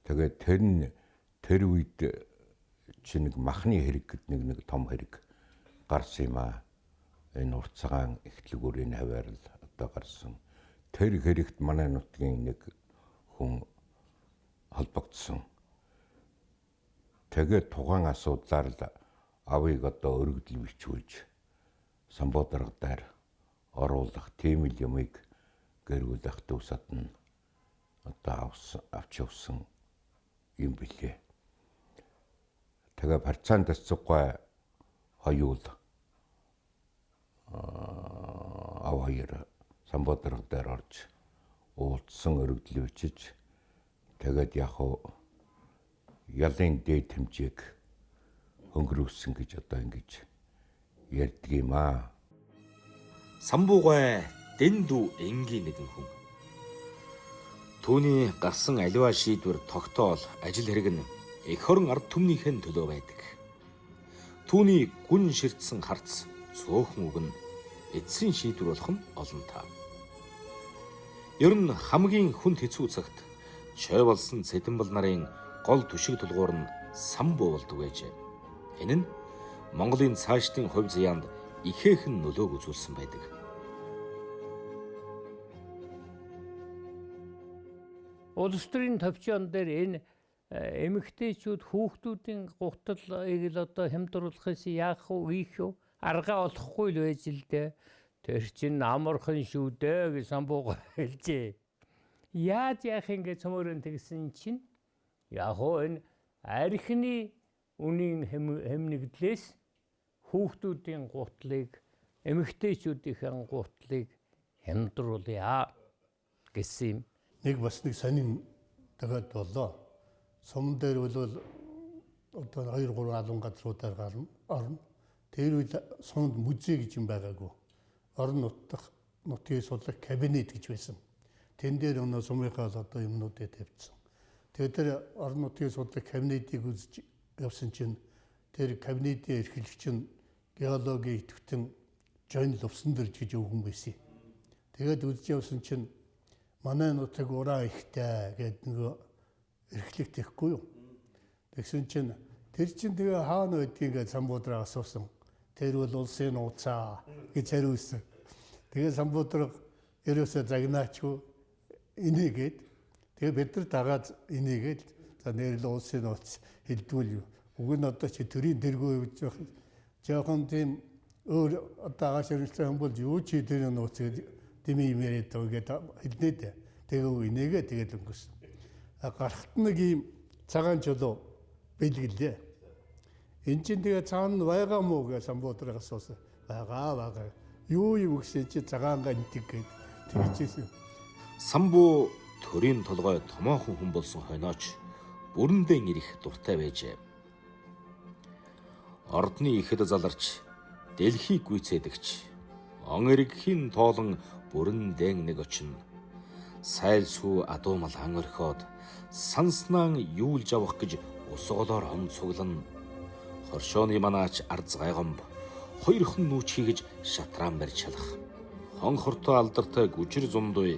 Тэгээд тэр үед чи нэг махны хэрэг гэдэг нэг том хэрэг гарсан юм аа. Энэ урт цагаан эхтлэгүүрийн хаваар л одоо гарсан. Тэр хэрэгт манай нутгийн нэг хүн холбогдсон. Тэгээд тухайн асуудлаар л авыг одоо өргөдөл бичүүлж самбуу даргадаар оруулах тийм л юмыг гэрүүлэх тусад нь одоо авч явсан юм билээ. Тэгээ парцаан тасцгүй хоёул аваяр самбуу даргадаар орж уулзсан өргөдөл бичиж тэгээд яг ялын дээд хэмжээг хөнгөрүүлсэн гэж одоо ингэж ярьдаг юм аа. Самбуугай дэндүү энгийн нэгэн хүн. Түүний гарсан аливаа шийдвэр тогтоол ажил хэрэг нь эх хорон ард түмнийхэн төлөө байдаг. Түүний гүн ширтсэн харц цөөхөн үг нь эцсийн шийдвэр болох нь олонтаа. Ер нь хамгийн хүнд хэцүү цагт чой болсон Цэдэнбал нарын гол түшиг тулгуур нь самбуу болдог байжээ. Энэ нь Монголын цаашдын хувь заяанд ихээхэн нөлөөг үзүүлсэн байдаг. Улс төрийн төвчөн дээр энэ эмэгтэйчүүд хүүхдүүдийн гутлыг л одоо хямдруулахаас яах вэ ийх вэ? Аргаа олохгүй л байж л дээ. Тэр чинь амархан шүү дээ гэж самбууга хэлжээ. Яаж яах ингэ цөмөрөн тэгсэн чинь яг энэ архины үнийн хэмнэгдлээс хүүхдүүдийн гутлыг эмэгтэйчүүдийн гутлыг хямдруулъя гэсэн юм. Нэг бас нэг сонин тэгээд болоо. Сум дээр бол одоо 2-3 алуун газруудаар орно. Тэр үед сумд музей гэж юм байгаагүй. Орон нутгийн судлах кабинет гэж байсан. Тэн дээр өнөө сумынхаа одоо юмнуудыг тавьчихсан. Тэгээд тэр орон нутгийн судлах кабинетийг үзэж явсан чинь тэр кабинетийн эрхлэгч нь геологийн идэвхтэн Жон Лувсандэрж гэж өвгөн байсан. Тэгээд үзэж явсан чинь манай нутаг ураа ихтэй гэдэг нөгөө эрхлэгт ихгүй юу. Тэгсэн чинь тэр чинь тэгээ хаана байдгийг гэж самбуудраа асуусан. Тэр бол улсын нууцаа гэж хариулсан. Тэгээ самбуудраг ерөөсөө загнаачгүй инээгээд тэгээ бид нар дагаад инээгээд за нэрэл улсын нууц хэлдгүүл юу. Уг нь одоо чи төрийн тэргүү гэж жоохон тийм өөр одоо ааш хэрэглэсэн юм бол юу чи тэрийн нууц гэдэг дэмий юм яриад байгаа хэлнэ дээ. Тэгээ инээгээ тэгээд өнгөрсөн. Гарахт нэг юм цагаан чулуу бэлгэлээ. Энд чинь тэгээ цаана байгаа мó гэж самбуудраг асуусан. Байгаа. Юу юм гэсэн чи цагаангаа интэг гэж тэгчихсэн. Самбуу төрийн толгой томоохон хүн болсон хойнооч бүрэндэн ирэх дуртай байжээ. Ордны ихэд заларч, дэлхийг гүйцэдэгч, он эргэхийн тоолон бүрэндэн нэг очино. Сайлсгүй адуумал хан орхиод санснaan юулж авах гэж усголоор он цуглан. Хоршооны манаач арз гайгомб, хоёр хон нүүч хийж шатран барьж шалах. хонхортой алдартай гүжир зундуй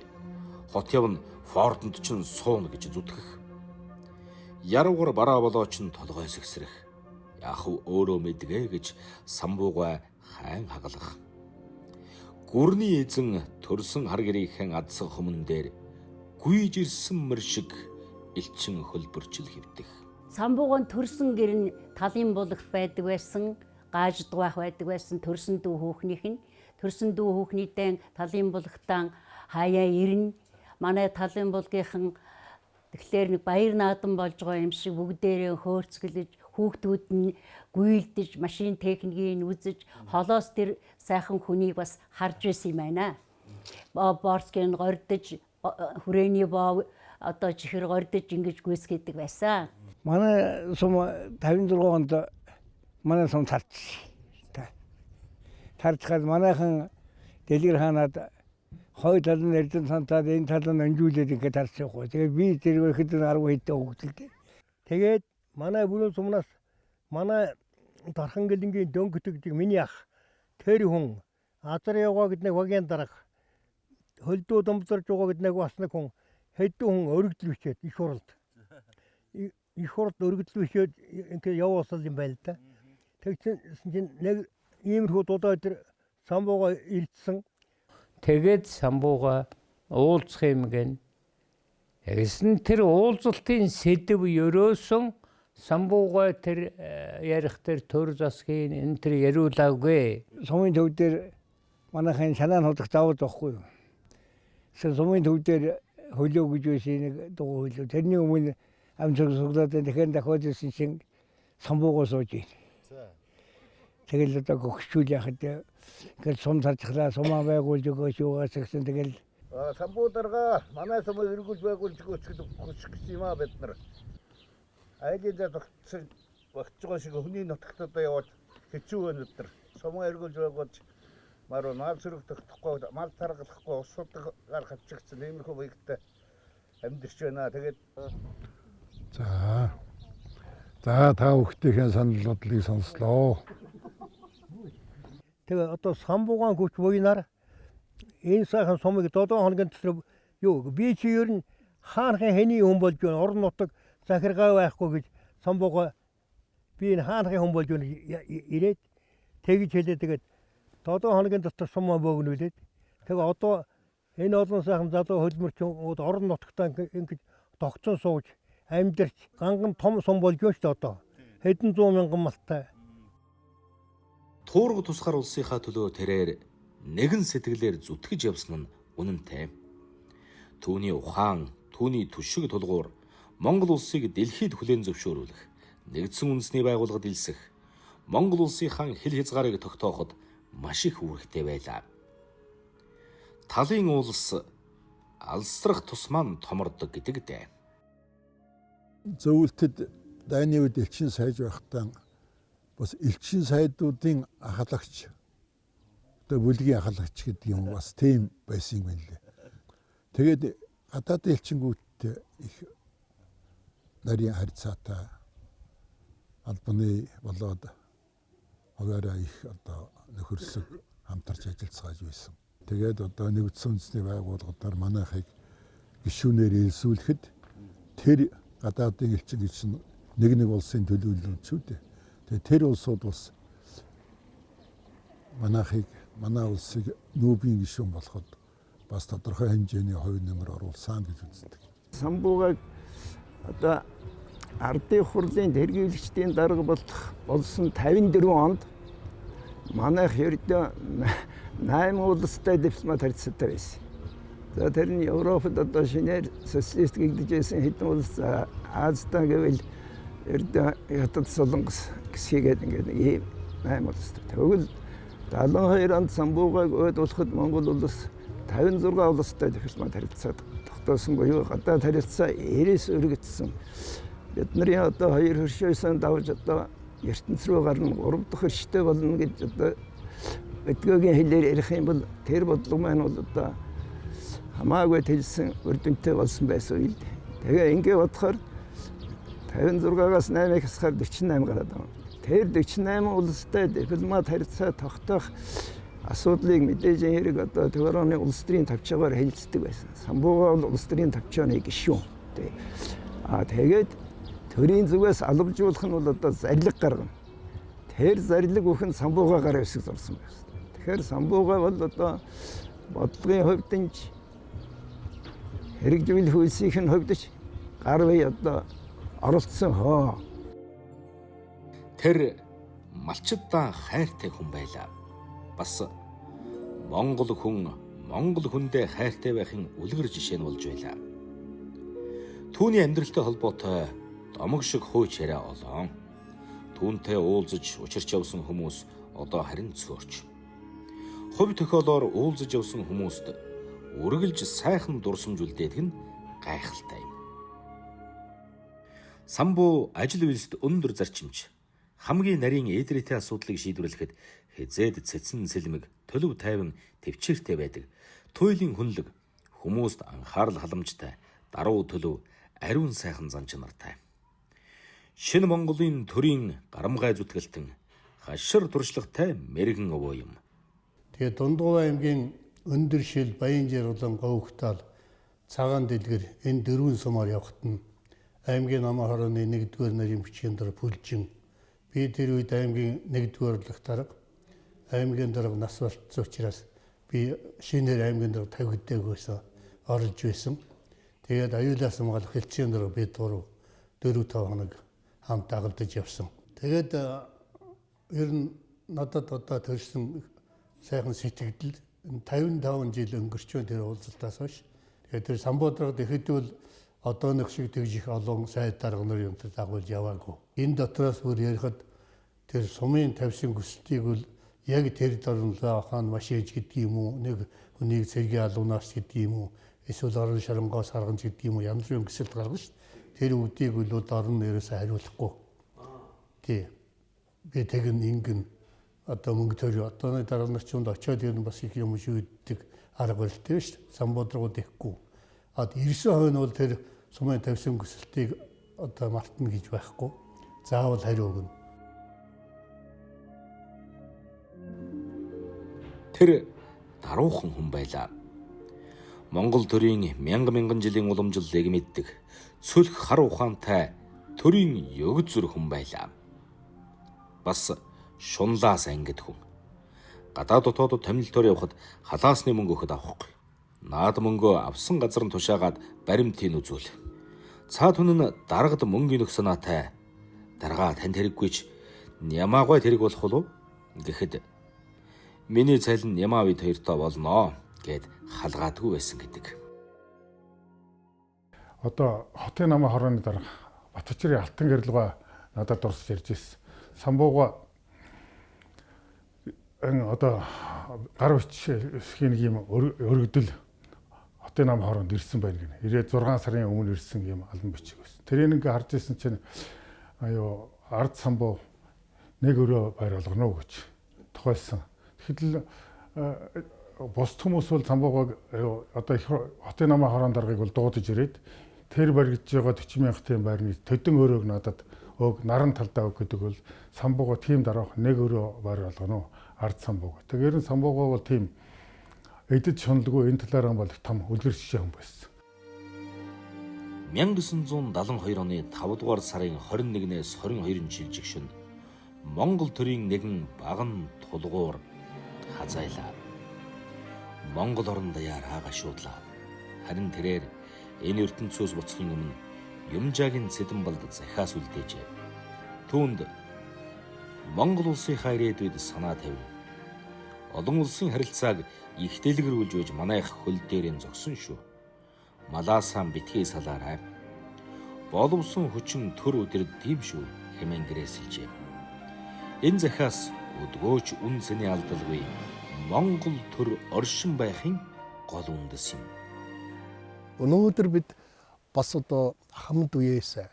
хот явна Фордонд ч сууна гэж зүтгэх. Яруугаар бараа болооч нь толгой сэгсрэх. Яах вэ өөрөө мэдгээ гэж самбуугай хайн хагалах. Гүрний эзэн төрсөн хар гэрийнхэн адсан хүмүүн дээр гүйж ирсэн мөр шиг элчин хөлбөрчил хэвдэх. Самбууган төрсөн гэр нь талын булагт байдаг байсан, гааждгах байдаг байсан төрсөн дүү хүүхнийх нь төрсөн дүү хүүхнийдээ талын булагтаа хаяа ирнэ. Манай талын булгийнхан тэгэхээр нэг баяр наадам болж байгаа юм шиг бүгдээрээ хөөрцгөлж хүүхдүүд нь гүйлдэж машин техникийг үзэж холоос тэр сайхан хүнийг бас харж байсан юм байна. Борскийн гордож хүрээний боо одоо чихэр гордож ингэж гүйсгэдэг байсан. Манай сум 56 онд манай сум тарчхад манайхан Дэлгэр хаанаад хой тал нь эрдэн сантаад энэ тал нь өнжүүлээд ингээд тарчихгүй. Тэгээд би тэр ихэд 10 хэдэн хөвгөлтэй. Тэгээд манай бүрэн сумнаас манай дархан гэлэнгийн дөнгөтөгдөг миний ах тэр хүн азар яваа гэдэг нэг вагийн дарга хөлдөө домзорж байгаа гэдэг нэг бас нэг хүн хэдэн хүн өргөдөл бичээд их хуралд өргөдөл бичээд ингээд явуулсан юм байл та. Тэгсэн чинь нэг иймэрхүү дудаа тэр самбууга ирдсэн. Тэгээд самбууга уулзах юм гэн. Тэгсэн тэр уулзалтын сэдв ерөөсөн самбууга тэр ярих тэр төр засгийн энэ тэр яриулаагүй. Сумын төв дээр манайхын санаа нь худах заавал байхгүй юу? Сумын төв дээр хөлөө гэж байсан нэг дуу хөлөө. Тэрний өмнө амцог суглаад дахин дахиад ирсэн чинь самбууга сууж ийн. Тэгэл одоо гөгчүүл яхад ингээл сум тарчглаа сумаа байгуулж өгөөч юугаас гэсэн тэгэл самбуу дарга манай сумыг эргүүлж байгуулж өгөөч гэж юм аа бид нар. Айлын зэ багц байгаа шиг хүний нутагтад яваад хэцүү байна бид нар. Сумаа эргүүлж байгуулж маар мал сөрөг тогтохгүй мал таргалахгүй усуудаар хавчигдсан иймэрхүү үеигтэй амьдэрч байна. Тэгээд за та бүхтийн санал бодлыг сонслоо. Тэгээ одоо самбуугаан хүч буйнаар энэ сайхан сумыг 7 хоногийн дотор юу би чи ер нь хаанхын хэний хүн болж байна орон нутаг захиргаа байхгүй гэж самбууга би энэ хаанхын хүн болж байна ирээд тэгж хэлээ. Тэгээд 7 хоногийн дотор сумаа бөөгнүүлээд тэгээ одоо энэ олон сайхан залуу хөлмөрчүүд орон нутагтаа ингэж тогтсон сууж амьдарч ганган том сум болж байна шүү дээ одоо хэдэн 100 мянган малтай. Туурга тусгаар улсынхаа төлөө тэрээр нэгэн сэтгэлээр зүтгэж явсан нь үнэнтэй. Түүний ухаан, түүний түшиг тулгуур Монгол улсыг дэлхийд хүлээн зөвшөөрүүлэх, нэгдсэн үндэсний байгууллагад илсэх, Монгол улсынхаа хил хязгаарыг тогтооход маш их үүрэгтэй байлаа. Талын улс алсрах тусмаа томордог гэдэг дээ. Зөвлөлтөд дайны үед элчин сайж байхдаа бас элчин сайдуудын ахалагч одоо бүлгийн ахалагч гэдэг юм бас тийм байсан юм байна лээ. Тэгээд гадаадын элчингүүдтэй их нарийн харьцаатай албаны болоод хуваараа их одоо нөхөрлөг хамтарч ажиллацгааж байсан. Тэгээд одоо нэгдсэн үндэсний байгууллагуудаар манайхыг гишүүнээр элсүүлэхэд тэр гадаадын элчин гэж нэг улсын төлөөлөл шүү дээ. Тэгээ тэр улсууд бас манай улсыг нүүбийн гишүүн болоход бас тодорхой хэмжээний хувь нэмэр оруулсан гэж үздэг. Самбуугаг одоо ардын хурлын тэргүүлэгчдийн дарга болсон 54 онд манайх ердөө 8 улстай дипломат харьцаатай байсан. За тэр нь Европод одоо шинээр социалист гэгдэж байсан хэдэн улс Азтаа гэвэл ердөө ятад солонгос гисгээд ингээд ийм 8 улстай. Тэгвэл 72 онд самбуугаг ойлгоход Монгол улс 56 улстай дипломат харилцаад тогтоосон буюу гадаад харилцаа 90-с өргөцсөн. Бидний одоо хоёр хөршөөсөн давж одоо ертөнц рүү гарна 3 дахь хөрштэй болно гэж одоо өдгөөгийн хэлээр ярих юм бол тэр бодлого маань бол одоо хамаагүй тэлсэн үр дүнтэй болсон байсан үйл. Тэгээ ингээд бодохоор 56-аас 8-ыг хасахаар 48 гараад байна. Тэр 48 улстай дипломат харилцаа тогтоох асуудлыг мэдээж хэрэг одоо Төгөрөөний улс төрийн тавчаагаар хэлцдэг байсан. Самбууга бол улс төрийн тавчааны гишүүн. Тэгээд төрийн зүгээс алавжуулах нь бол одоо зарлиг гаргана. Тэр зарлиг бүхэн самбуугаагаар өсөж зорсон байсан. Тэгэхээр самбууга бол одоо бодлогын хувьд нь хэрэгжүүл хөлсийн хувьд ч гар бие одоо оролцсон хоо. Тэр малчдаа хайртай хүн байлаа. Бас Монгол хүндээ хайртай байхын үлгэр жишээ нь болж байлаа. Түүний амьдралтай холбоотой домог шиг хууч яриа олон. Түүнтэй уулзаж учирч явсан хүмүүс одоо харин цөөрч. Хувь тохиолоор уулзаж явсан хүмүүст үргэлж сайхан дурсамжуулдаг нь гайхалтай юм. Самбуу ажил үйлсд өндөр зарчимч хамгийн нарийн эдрэтийн асуудлыг шийдвэрлэхэд хязээд цэцэн сэлмэг төлөв тайван төвчээртэй байдаг. Туйлын хүнлэг хүмүүст анхаарал халамжтай, даруй төлөв ариун сайхан зан чанартай. Шинэ Монголын төрийн гарамгай зүтгэлтэн хашир туршлагатай мэрэгэн өвөө юм. Тэгээ Дундгуй аймгийн өндөр шил Баянжир улан Говьхтал цагаан дэлгэр энэ дөрвөн сумаар явхад нь аймгийн намаа хорооны 1-р нарийн бичгийн дараа Пүлжин би тэр үед аймгийн 1-р дарга аймгийн дарга нас болцсон учраас би шинээр аймгийн дарга тавигддаг байсан орж байсан. Тэгээд аюулаас хамгаалах хэлцээний дарга би 4-5 хоног хамт агалдаж явсан. Тэгээд ер нь надад одоо төрсэн сайхан сэтгэл 55 жил өнгөрч байна тэр уулзалтаас хойш. Тэгээд тэр Самбуудрагад ихэдвэл одоо нэг шиг тэгж их олон сайд дарга нар юмтай дагуулж яваагүй. Энэ дотроос бүр ярихад тэр сумын тавьсан хүсэлтийг бол яг тэр дөрнлөө хаан машинж гэдэг юм уу, нэг хүнийг цэргийн алуунаас гэдэг юм уу, эсвэл орон шоронгоос харганж гэдэг юм уу, янз бүрийн хүсэлт гаргана шүү дээ. Тэр үдийг бол орон нэрээсээ хариулахгүй. Тий. Би тэгэн ингэн одоо мөнгө төрөө одооны дарга нар ч үнд очиод ирнэ бас их юм шийддэг арга барилтай шүү дээ. Самбуудрагууд ихгүй. Ирсэн хойно бол тэр сумын тавьсан хүсэлтийг одоо мартна гэж байхгүй. Заавал хариу өгнө. Тэр даруухан хүн байлаа. Монгол төрийн мянган жилийн уламжлалыг мэддэг, цөлх хар ухаантай төрийн ёг зүр хүн байлаа. Бас шунлаас ангид хүн. Гадаад дотоодод томилтоор явхад халаасны мөнгө өгөхөд авахгүй. Наад мөнгөө авсан газар нь тушаагаад баримтыг үзүүл. Цаад хүн нь дарагд мөнгөний нөх санаатай. Даргаа танд хэрэггүй ч нямаагүй тэрэг болох уу гэхэд миний цалин нямаавид хоёртоо болноо гэд халгаадгүй байсан гэдэг. Одоо хотын намаа хорооны дарга Батчирийн алтан гэрэлгаа надад дурсаж ярьж ирсэн. Самбууга одоо гар бичгийн нэг юм өргөдөл хотын намаа хороонд ирсэн байна гэнэ. Ирээд 6 сарын өмнө ирсэн юм албан бичиг байсан. Тэрийг ингээ харж ирсэн чинь ард самбуу нэг өрөө байр болгоно гэж тухайлсан. Тэгэхэд бус хүмүүс бол самбуугаг одоо их хотын намаа хороонд даргыг бол дуудаж ирээд тэр баригдж байгаа 40,000 тийм байрны төдөн өрөөг надад өг наран талдаа өг гэдэг бол самбууга тийм дараах нэг өрөө байр болгоно ард самбууга. Тэгэхээр самбууга бол тийм эдэд шуналгүй энэ талаараа бол том үлгэр жишээ хүн байсан. 1972 оны 5 дугаар сарын 21-ээс 22-ны жилжиг шөнө Монгол төрийн нэгэн баган тулгуур хазайлаа. Монгол орон даяар хагашуудлаа. Харин тэрээр энэ ертөнцөөс буцахын өмнө Юмжаагийн Цэдэнбалд захиас үлдээжээ. Түүнд Монгол улсынхаа ирээдүйд санаа тавина. Олон улсын харилцааг их дэлгэрүүлж өгж манайх хөл дээрээ зогсон шүү. Малаасан битгий салаарай. Боловсон хүчин төр өдрөд тийм шүү хэмээн гэрээсэлжээ. Энэ захиас өдгөөч үн цэний алдалгүй Монгол төр оршин байхын гол үндэс юм. Өнөөдөр бид бас одоо хамт үеэс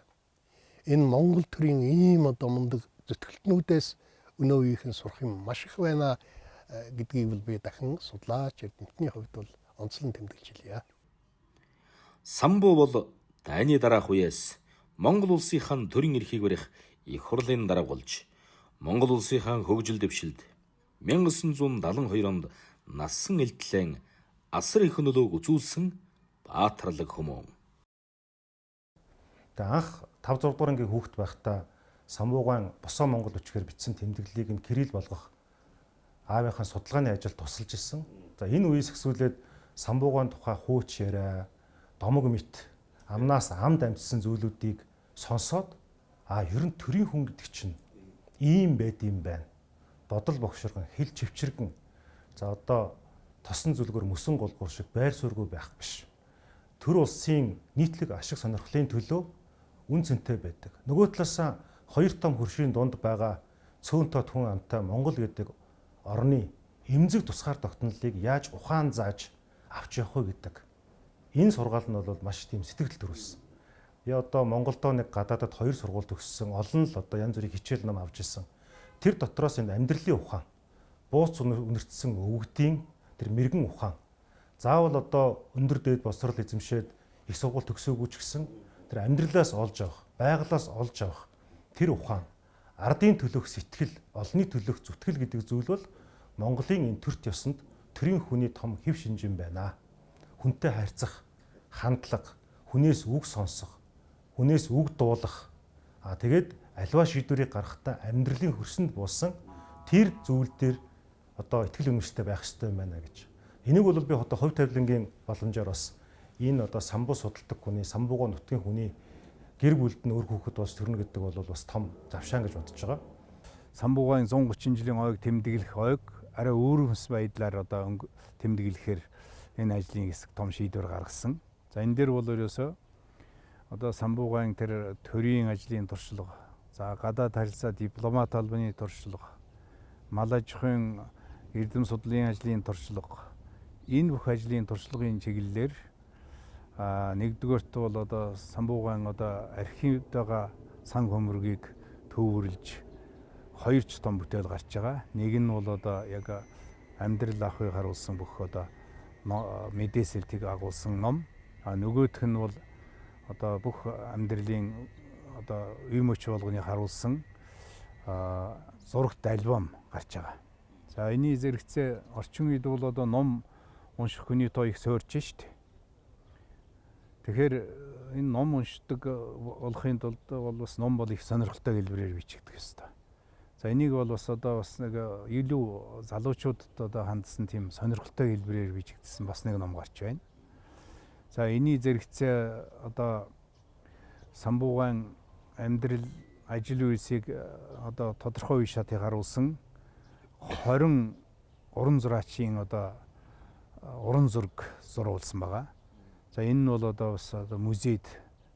энэ Монгол төрийн ийм одоо мундаг зүтгэлтнүүдээс өнөө үеийнхэн сурах юм маш их байна гэдгийг бол би дахин судлаач эрдэмтний хувьд бол онцлон тэмдэглэж хэлье. Самбуу бол дайны дараах үеэс Монгол улсынхаа төрийн эрхийг барих их хурлын дарга болж Монгол улсынхаа хөгжил дэвшилд 1972 онд насан элтлэн асар их өнөөлөг үзүүлсэн баатарлаг хүмүүн. Тэгээ анх 5 6 дугаар ангийн хүүхэд байхдаа Самбуугайн Босоо Монгол үчгээр бичсэн тэмдэглэлийг нь кирилл болгох аавынхаа судалгааны ажилд тусалж ирсэн. За энэ үеэс эхсүүлээд Самбуугайн тухай хууч яриа, домог мэт, амнаас амд амжсан зүйлүүдийг сонсоод ер нь төрийн хүн гэдэг чинь ийм байд юм байна. Бодол богширган, хэл чивчиргэн. За одоо тосон зүлгөр мөсөн голгуур шиг байр суурьгүй байх биш. Төр улсын нийтлэг ашиг сонирхлын төлөө үн цэнтэй байдаг. Нөгөө талаасаа хоёр том хөршийн дунд байгаа цөөнтөд хүн амтай Монгол гэдэг орны эмзэг тусгаар тогтнолыг яаж ухаан зааж авч явах вэ гэдэг. Энэ сургаал нь бол маш тийм сэтгэл төрүүлсэн. Би одоо Монголдоо нэг гадаадад 2 сургууль төгссөн, олон л одоо янз бүрийн хичээл ном авч ирсэн. Тэр дотроос энэ амьдралын ухаан, бууц үнэртсэн өвгдийн тэр мэрэгэн ухаан. Заавал одоо өндөр дээд босрол эзэмшээд их сургууль төгсөөгүй ч гэсэн тэр амьдралаас олж авах, байгалаас олж авах тэр ухаан, ардын төлөөх сэтгэл, олонний төлөөх зүтгэл гэдэг зүйл бол Монголын энэ төрт ёсонд төрийн хүний том хэв шинжин байна. Хүнтэй харьцах, хандлага, хүнээс үг сонсох, хүнээс үг дуулах. Тэгээд альва шийдвэрийг гаргахдаа амьдралын хөрсөнд буусан тэр зүйл дээр одоо итгэл үнэмшилтэй байх хэрэгтэй юм байна гэж. Энийг бол би одоо хувь тавилангийн боломжоор бас энэ одоо самбуу судалдаг хүний, самбууга нутгийн хүний гэр бүлд нь өөр хүүхэд болж төрнө гэдэг бол бас том завшаан гэж бодож байгаа. Самбуугайн 130 жилийн ойг тэмдэглэх ойг арай өөр хүнс байдлаар одоо тэмдэглэхээр энэ ажлын хэсэг том шийдвэр гаргасан. За энэ дээр бол ерөөсөө одоо Самбуугайн тэр төрийн ажлын туршлага, за гадаад харилцаа дипломат албаны туршлага, мал аж ахуйн эрдэм судлалын ажлын туршлага, энэ бүх ажлын туршлагын чиглэлээр нэгдүгээрт бол одоо Самбуугайн одоо архивд байгаа сан хөмрөгийг төвөрлж 2 ч том бүтээл гарч байгаа. Нэг нь бол одоо яг амьдрал ахуйг харуулсан бүх одоо мэдээсэлтийг агуулсан ном. Нөгөөх нь бол одоо бүх амьдралын одоо үе мөч болгоныг харуулсан зурагт альбом гарч байгаа. За энэний зэрэгцээ орчин үед бол одоо ном унших хүний тоо их суурж штэ. Тэгэхээр энэ ном уншдаг болохын тулд бол бас ном бол их сонирхолтой хэлбэрээр бичигдэх ёстой. За энийг бол бас одоо бас нэг илүү залуучуудад одоо хандсан тийм сонирхолтой хэлбэрээр бичигдсэн бас нэг ном гарч байна. За энэний зэрэгцээ одоо Самбуугайн амьдрал ажил үйлсийг одоо тодорхой үе шатыг харуулсан 20 уран зураачийн одоо уран зураг зурулсан байгаа. За энэ нь бол одоо бас музейд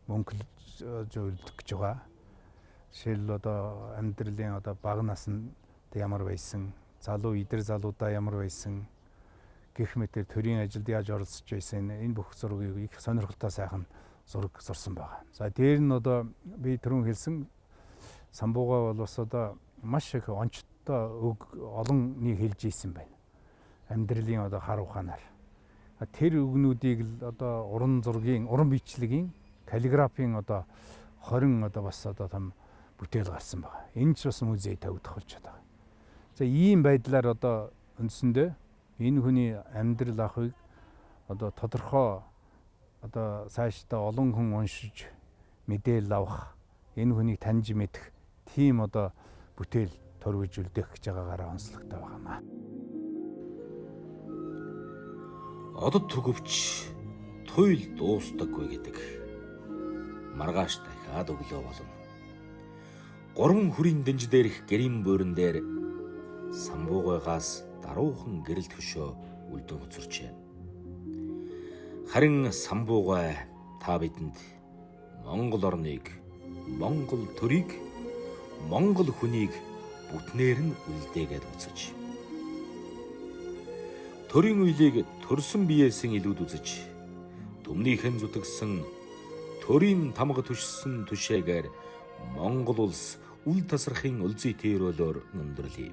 мөнгөлж зөвлөдөг гэж байгаа. Жишээл одоо амьдралын одоо бага наснд ямар байсан, залуу идэр залуудаа ямар байсан, гэх мэтэр төрийн ажилд яаж оролцож байсан, энэ бүх зургийг их сонирхолтой сайхан зураг зурсан байгаа. За дээр нь одоо би түрүүн хэлсэн Самбууга бол бас одоо маш их онцтой олонний хэлж ийсэн байна. Амьдралын одоо хар ухаанаар. Тэр үгнүүдийг л одоо уран зургийн, уран бичлэгийн, каллиграфийн одоо 20 одоо бас одоо том бүтээл гарсан байна. Энэ ч бас музей тавьдах болж байгаа. За ийм байдлаар одоо үндсэндээ энэ хүний амьдрал ахуйг одоо тодорхой одоо цаашдаа олон хүн уншиж мэдээлэл авах, энэ хүнийг таньж мэдэх тийм одоо бүтээл төрвж үлдээх гэж байгаагаараа онцлогтой байна. Одод түгэвч туйл дуустдаггүй гэдэг. Маргааш дахиад өглөө болно. 3 хүрийн дэнж дээрх гэрийн буурин дээр Самбуугайгаас даруухан гэрэлт хөшөө үлдэн хөцөрчээ. Харин Самбуугай та бидэнд Монгол орныг, Монгол төрийг, Монгол хүнийг бүтнээр нь үлдээгээд буцаж. Төрийн үеийг төрсөн биеэсэн илүүд үзэж, түмнийхэн зүтгсэн төрийн тамга түшсэн түшээгээр Монгол улс үл тасрахын үлзий тэрөлөөр өндөрлөе.